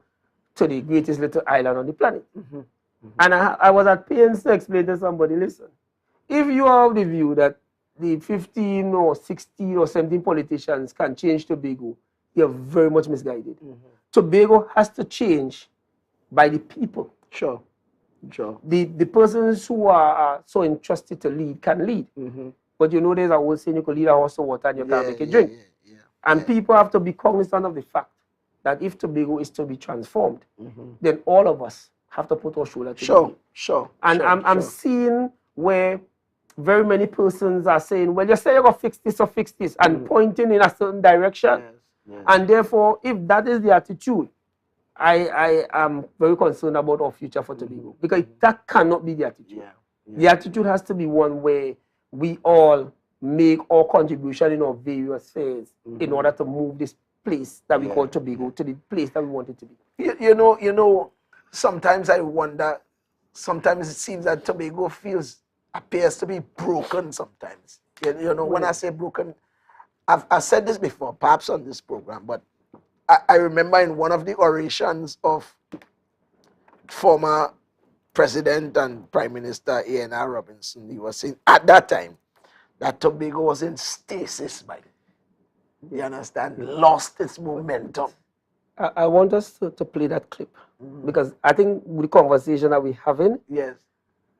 B: to the greatest little island on the planet. And I was at pains to explain to somebody, listen, if you are of the view that the 15 or 16 or 17 politicians can change Tobago, you're very much misguided. Tobago has to change by the people. The persons who are so entrusted to lead can lead. But there's a old saying, you can lead a horse to water and you can't make it drink. And people have to be cognizant of the fact that if Tobago is to be transformed, then all of us have to put our shoulder together. And I'm seeing where very many persons are saying, well, you say you're going to fix this or fix this, and pointing in a certain direction. And therefore, if that is the attitude, I am very concerned about our future for Tobago, because that cannot be the attitude. The attitude has to be one where we all make our contribution in our various spheres in order to move this place that we call Tobago to the place that we want it to be.
A: Sometimes I wonder, sometimes it seems that Tobago appears to be broken sometimes. When I say broken, I've said this before, perhaps on this program, but I remember in one of the orations of former President and Prime Minister A.N.R. Robinson, he was saying at that time that Tobago was in stasis, Mike. You understand? Lost its momentum.
B: I want us to play that clip, because I think with the conversation that we're having,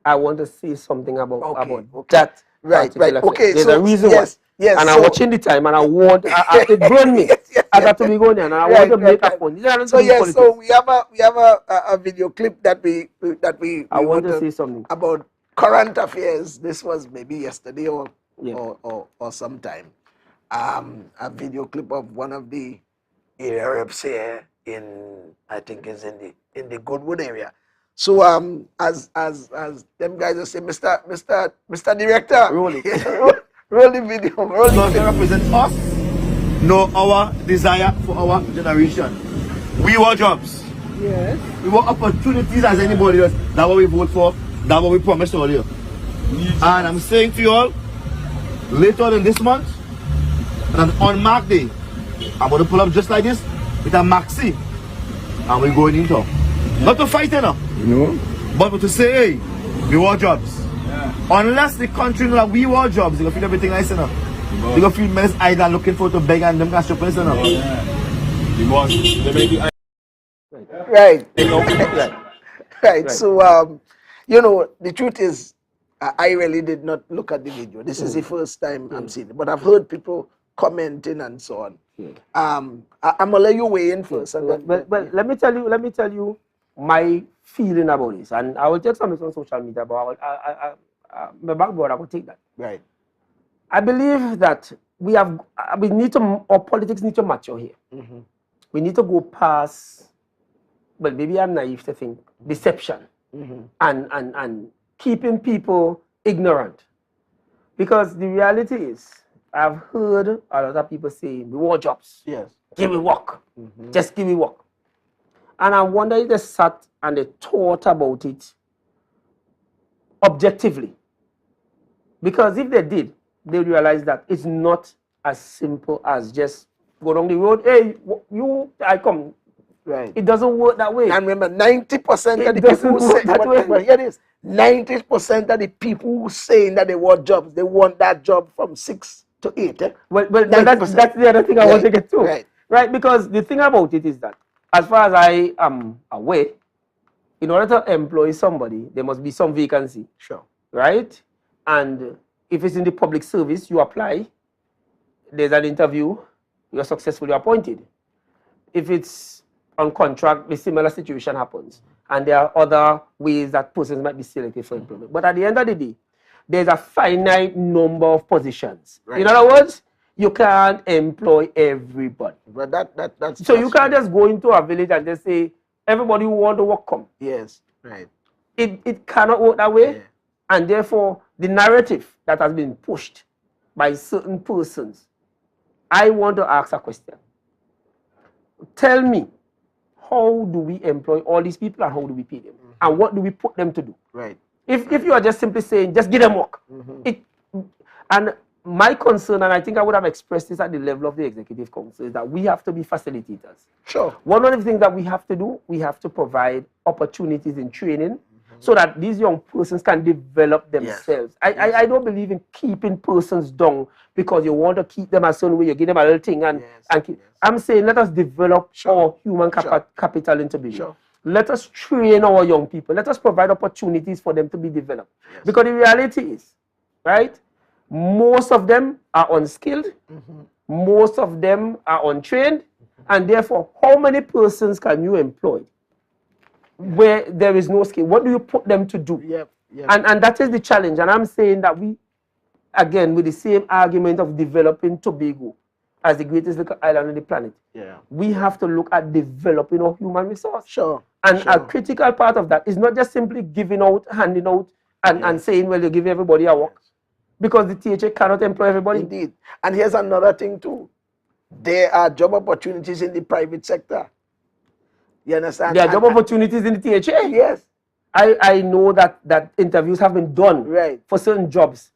B: I want to say something about that.
A: Right. Okay.
B: There's a reason why.
A: Yes,
B: and
A: so-
B: I'm watching the time, and I want it burned me.
A: Yes, yes,
B: I got to be going there, and I want to make a point.
A: So yes, so we have a video clip that we
B: I want to
A: want
B: say something
A: about current affairs. This was maybe yesterday or
B: Yeah.
A: or sometime. A video clip of one of the area reps here in, I think is in the Goodwood area. So as them guys will say, Mr. Director,
B: Roll it.
A: roll the video, roll the
C: Does
A: clip.
C: represent us, know our desire for our generation. We want jobs.
A: Yes.
C: We want opportunities as anybody else. That's what we vote for. That's what we promised earlier. And I'm saying to you all, later on in this month, and on Mark Day, I'm going to pull up just like this with a maxi, and we're going into. Not to fight enough, but to say, hey, we want jobs. Unless the country know that we want jobs, they're going to feel everything nice enough. They're going to feel men idle looking for to beg and them can shop enough.
A: Right.
B: Right.
A: Right. So, you know, the truth is, I really did not look at the video. This is the first time I'm seeing it, but I've heard people commenting and so on. I'm gonna let you weigh in first. And then,
B: Well, let me tell you my feeling about this, and I will take some on social media, but my backboard, I will take that.
A: right.
B: I believe that our politics need to mature here. We need to go past, well, maybe I'm naive to think, deception and keeping people ignorant. Because the reality is, I've heard a lot of people saying, we want jobs.
A: Yes.
B: Give me work. Just give me work. And I wonder if they sat and they thought about it objectively. Because if they did, they realize that it's not as simple as just go down the road, hey, I come.
A: Right.
B: It doesn't work that way.
A: And remember, 90% of the
B: It
A: people who
B: doesn't
A: say,
B: work that way.
A: but here it is, 90% of the people who saying that they want jobs, they want that job from 6 to 8. Eh?
B: Well,
A: 90%.
B: that's the other thing I want to get to.
A: Right.
B: Right, because the thing about it is that, as far as I am aware, in order to employ somebody, there must be some vacancy.
A: Sure.
B: Right? And if it's in the public service, you apply, there's an interview, you're successfully appointed. If it's on contract, the similar situation happens. And there are other ways that persons might be selected for employment. But at the end of the day, there's a finite number of positions.
A: Right.
B: In other words, you can't employ everybody.
A: But that's
B: So you can't just go into a village and just say, everybody who want to work, come.
A: Yes. Right.
B: It cannot work that way.
A: Yeah.
B: And therefore, the narrative that has been pushed by certain persons, I want to ask a question. Tell me, how do we employ all these people and how do we pay them? And what do we put them to do?
A: Right.
B: If you are just simply saying, just give them work. And my concern, and I think I would have expressed this at the level of the Executive Council, is that we have to be facilitators.
A: Sure.
B: One of the things that we have to do, we have to provide opportunities in training so that these young persons can develop themselves. I don't believe in keeping persons down because you want to keep them a certain way, you give them a little thing. And keep, I'm saying let us develop our human capital into being.
A: Sure.
B: Let us train our young people. Let us provide opportunities for them to be developed. Because the reality is, right, most of them are unskilled, most of them are untrained, and therefore, how many persons can you employ where there is no skill? What do you put them to do?
A: Yep.
B: And that is the challenge. And I'm saying that we, again, with the same argument of developing Tobago as the greatest little island on the planet, we have to look at developing our human resource.
A: Sure.
B: And a critical part of that is not just simply giving out, handing out, and saying, well, you give everybody a work. Because the THA cannot employ everybody.
A: Indeed. And here's another thing too. There are job opportunities in the private sector. You understand?
B: There are job opportunities in the THA.
A: Yes.
B: I know that interviews have been done
A: Right.
B: for certain jobs.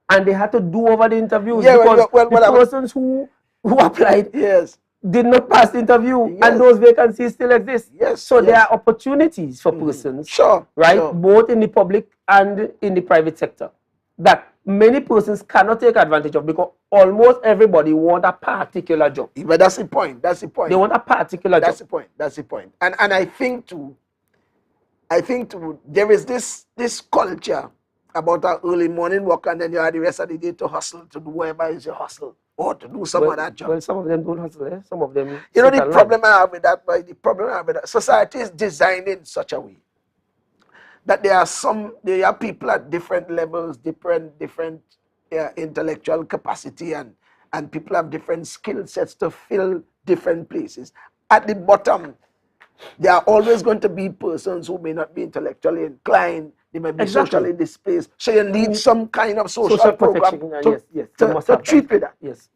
B: And they had to do over the interviews
A: Yeah,
B: because
A: well,
B: the persons who applied
A: Yes.
B: did not pass the interview,
A: Yes.
B: and those vacancies still exist.
A: Yes,
B: So
A: yes.
B: there are opportunities for persons,
A: Sure.
B: right,
A: Sure.
B: both in the public and in the private sector, that many persons cannot take advantage of because almost everybody want a particular job.
A: But that's the point. That's the point.
B: They want a particular
A: That's
B: job.
A: the point. That's the point. And I think too, there is this culture about an early morning walk, and then you have the rest of the day to hustle, to do whatever is your hustle, or to do some other job.
B: Well, some of them don't hustle, eh? Some of them.
A: You know, the problem I have with that, boy, the problem I have with that, society is designed in such a way that there are people at different levels, different intellectual capacity, and people have different skill sets to fill different places. At the bottom, there are always going to be persons who may not be intellectually inclined. They may be socially displaced. So you need some kind of social program to treat with that.
B: Yes.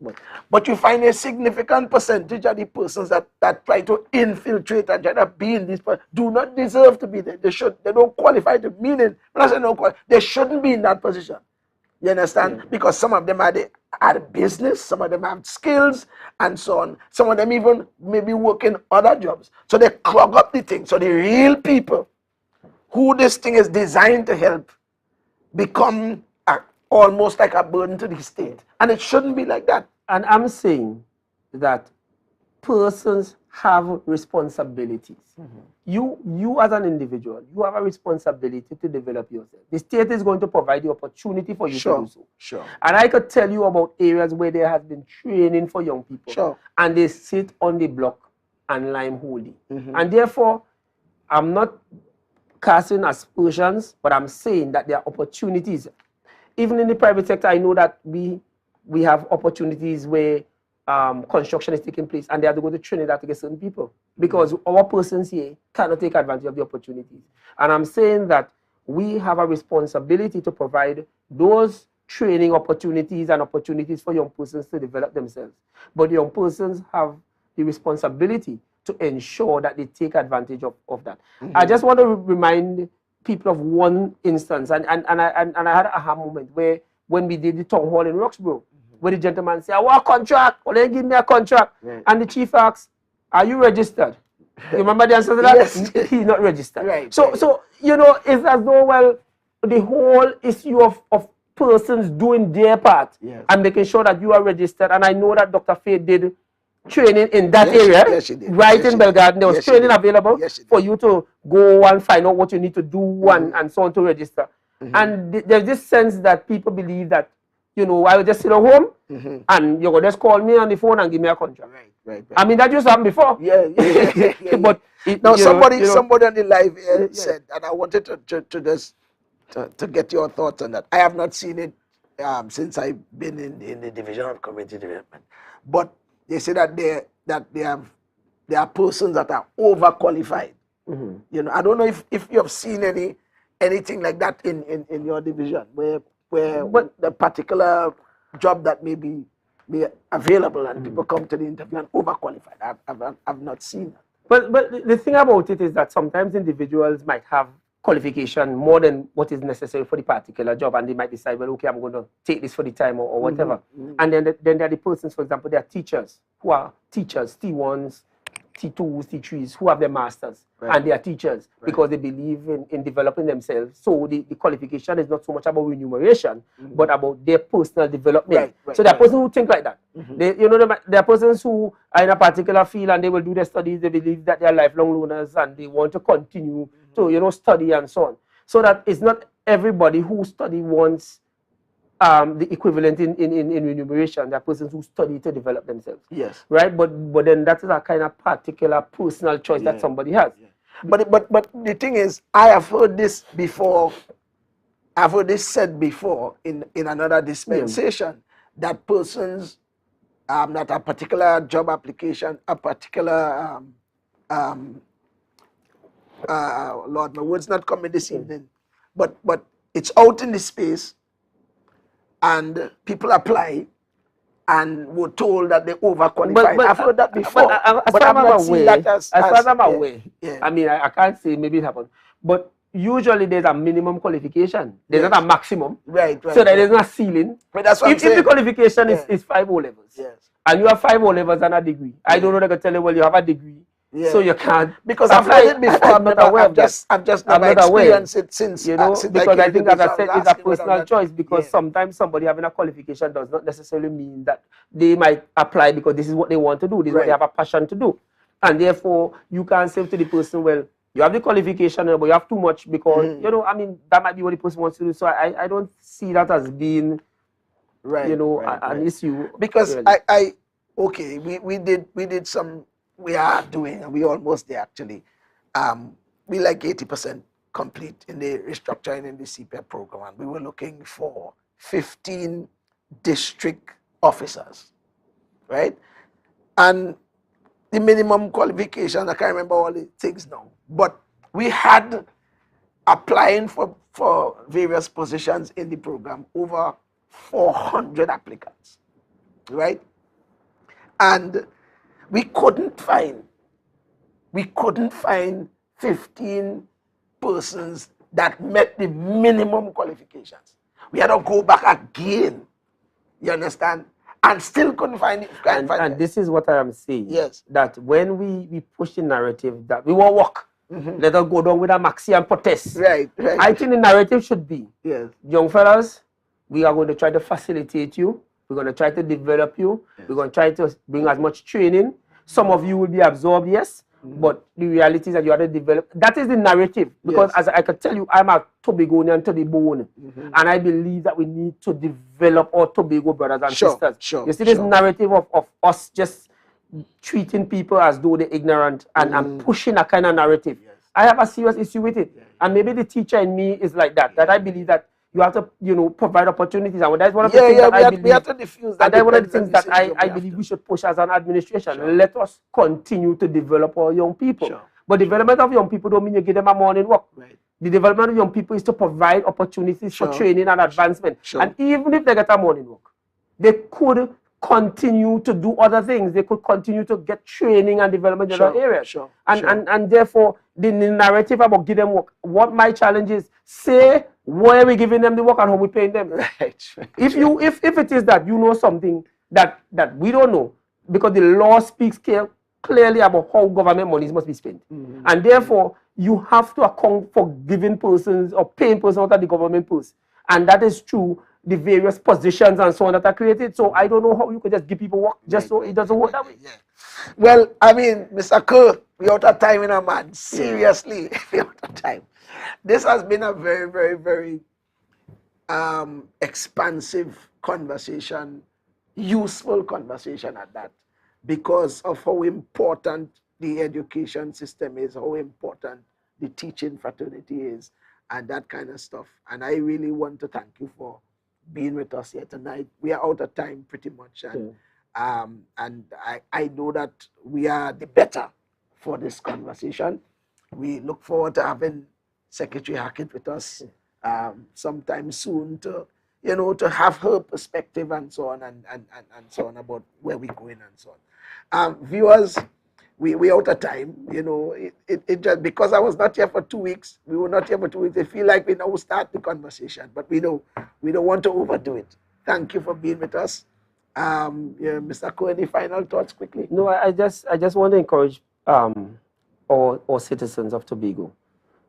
A: But you find a significant percentage of the persons that try to infiltrate and try to be in this do not deserve to be there. They don't qualify to mean it. When I say no, they shouldn't be in that position. You understand? Yeah. Because some of them are the business, some of them have skills, and so on. Some of them even maybe work in other jobs. So they clog up the thing. So the real people who this thing is designed to help become almost like a burden to the state. And it shouldn't be like that.
B: And I'm saying that persons have responsibilities. Mm-hmm. You as an individual, you have a responsibility to develop yourself. The state is going to provide the opportunity for you to do so.
A: Sure.
B: And I could tell you about areas where there has been training for young people.
A: Sure.
B: And they sit on the block and lime holding.
A: Mm-hmm.
B: And therefore, I'm not casting aspersions, but I'm saying that there are opportunities. Even in the private sector, I know that we have opportunities where construction is taking place, and they have to go to Trinidad to get certain people because our persons here cannot take advantage of the opportunities. And I'm saying that we have a responsibility to provide those training opportunities and opportunities for young persons to develop themselves. But young persons have the responsibility to ensure that they take advantage of that. Mm-hmm. I just want to remind people of one instance, and I had an aha moment where when we did the town hall in Roxborough, where the gentleman said, I want a contract, or they give me a contract. Right. And the chief asked, are you registered? You remember the answer to that?
A: Yes.
B: He's not registered.
A: Right.
B: So you know, it's as though, well, the whole issue of persons doing their part and making sure that you are registered. And I know that Dr. Faye did training in that area, right in Belgarden. There was training available for you to go and find out what you need to do and so on to register. Mm-hmm. And there's this sense that people believe that, you know, I will just sit at home and you will just call me on the phone and give me a contract.
A: Right.
B: I mean, that used to happen before.
A: Yeah.
B: But
A: somebody on the live here said, and I wanted to just to get your thoughts on that. I have not seen it since I've been in the Division of Community Development, but they say that there are persons that are overqualified. Mm-hmm. You know, I don't know if you have seen anything like that in your division where the particular job that may be available and people come to the interview and overqualified. I've not seen that.
B: But the thing about it is that sometimes individuals might have qualification more than what is necessary for the particular job, and they might decide, well, okay, I'm going to take this for the time or whatever. Mm-hmm. And then there are the persons, for example, there are teachers who are teachers, T1s, T2s, T3s, who have their masters, and they are teachers because they believe in developing themselves. So the qualification is not so much about remuneration, but about their personal development. So there are persons who think like that. Mm-hmm. There are persons who are in a particular field and they will do their studies. They believe that they are lifelong learners and they want to continue to study and so on. So that it's not everybody who study wants the equivalent in remuneration. There are persons who study to develop themselves.
A: Yes.
B: Right? But then that is a kind of particular personal choice that somebody has.
A: Yeah. But the thing is, I have heard this before. I've heard this said before in another dispensation that persons that a particular job application, a particular Lord, my words not coming this evening, but it's out in the space. And people apply and were told that they overqualified.
B: But
A: I've heard that before.
B: But I'm not seen that as far as I'm aware.
A: Yeah.
B: I mean, I can't say maybe it happened. But usually there's a minimum qualification. There's not a maximum.
A: Right.
B: So that there's not ceiling.
A: But that's what
B: if the qualification is 5 O-levels, and you have 5 O-levels and a degree, I don't know, they can tell you, well, you have a degree. Yeah. So you can't,
A: because I've heard it before. I've just never experienced it since.
B: Because I think, as I said, it's a personal choice. Because sometimes somebody having a qualification does not necessarily mean that they might apply because this is what they want to do. This is what they have a passion to do, and therefore you can't say to the person, well, You have the qualification, but you have too much because, you know, I mean, that might be what the person wants to do. So I don't see that as being,
A: Right.
B: you know,
A: right,
B: an
A: right.
B: issue.
A: Because
B: really.
A: okay, we did some, we are doing, and we almost there actually. We like 80% complete in the restructuring in the CPEP program, and we were looking for 15 district officers, right? And the minimum qualification, I can't remember all the things now, but we had applying for various positions in the program over 400 applicants, right? And we couldn't find 15 persons that met the minimum qualifications. We had to go back again, you understand, and still couldn't find it.
B: And this is what I am saying.
A: Yes.
B: That when we push the narrative that we will work, let us go down with a maxi and protest.
A: Right, right.
B: I think the narrative should be,
A: Yes.
B: young fellas, we are going to try to facilitate you. We're going to try to develop you. We're going to try to bring as much training. Some of you will be absorbed, yes, but the reality is that you have to develop. That is the narrative. Because as I could tell you, I'm a Tobagonian to the bone. And I believe that we need to develop our Tobago brothers and sisters. You see this narrative of us just treating people as though they're ignorant and pushing a kind of narrative. I have a serious issue with it. And maybe the teacher in me is like that, that I believe that you have to, you know, provide opportunities. And that's one of the things that I believe.
A: We have to diffuse that.
B: And that's one of the things that I believe we should push as an administration. Let us continue to develop our young people. But development of young people don't mean you give them a morning walk. The development of young people is to provide opportunities for training and advancement. And even if they get a morning walk, they could continue to do other things. They could continue to get training and development in other areas. And therefore, the narrative about give them work, what my challenge is, say where we giving them the work and how we paying them. If it is that you know something that we don't know, because the law speaks clearly about how government monies must be spent. And therefore, you have to account for giving persons or paying persons out of the government purse. And that is true the various positions and so on that are created. So I don't know how you could just give people work just so it doesn't work that way.
A: Well, I mean, Mr. Kerr, we out of time in a man. Seriously, we out of time. This has been a very, very, very expansive conversation, useful conversation at that, because of how important the education system is, how important the teaching fraternity is, and that kind of stuff. And I really want to thank you for being with us here tonight. We are out of time pretty much, and I know that we are the better for this conversation. We look forward to having Secretary Hackett with us sometime soon to, you know, to have her perspective and so on and so on about where we're going and so on. Viewers, we out of time, you know. It just because I was not here for 2 weeks, we were not here for 2 weeks. I feel like we now start the conversation, but we don't want to overdo it. Thank you for being with us. Mr. Kerr, any final thoughts quickly?
B: No, I just want to encourage all citizens of Tobago,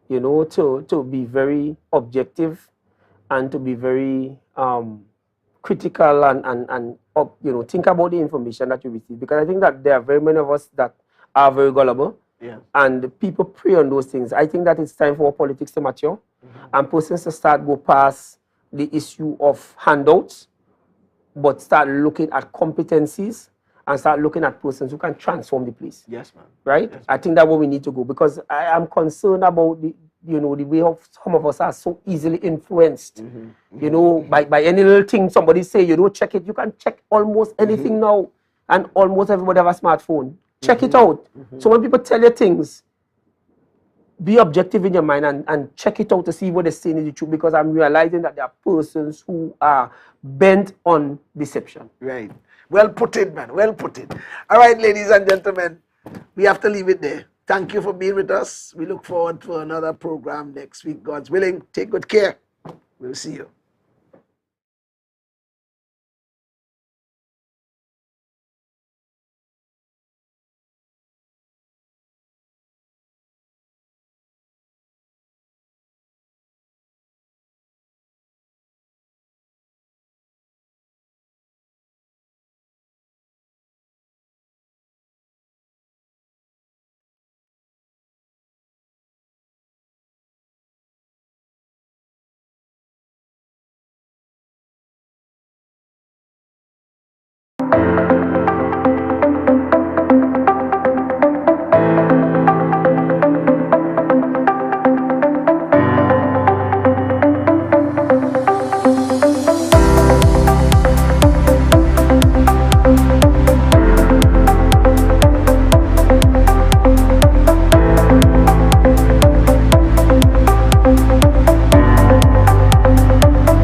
B: you know, to be very objective and to be very critical and you know, think about the information that you receive, because I think that there are very many of us that are very gullible, and people prey on those things. I think that it's time for politics to mature and persons to start go past the issue of handouts, but start looking at competencies and start looking at persons who can transform the place.
A: Yes, ma'am.
B: Right? Yes, I think that's where we need to go, because I am concerned about the, you know, the way of some of us are so easily influenced. You know, by any little thing somebody say, you don't check it. You can check almost anything now, and almost everybody have a smartphone. Check it out. So when people tell you things, be objective in your mind and check it out to see what they're saying is the truth, because I'm realizing that there are persons who are bent on deception.
A: Right. Well put it, man. Well put it. All right, ladies and gentlemen, we have to leave it there. Thank you for being with us. We look forward to another program next week, God's willing. Take good care. We'll see you.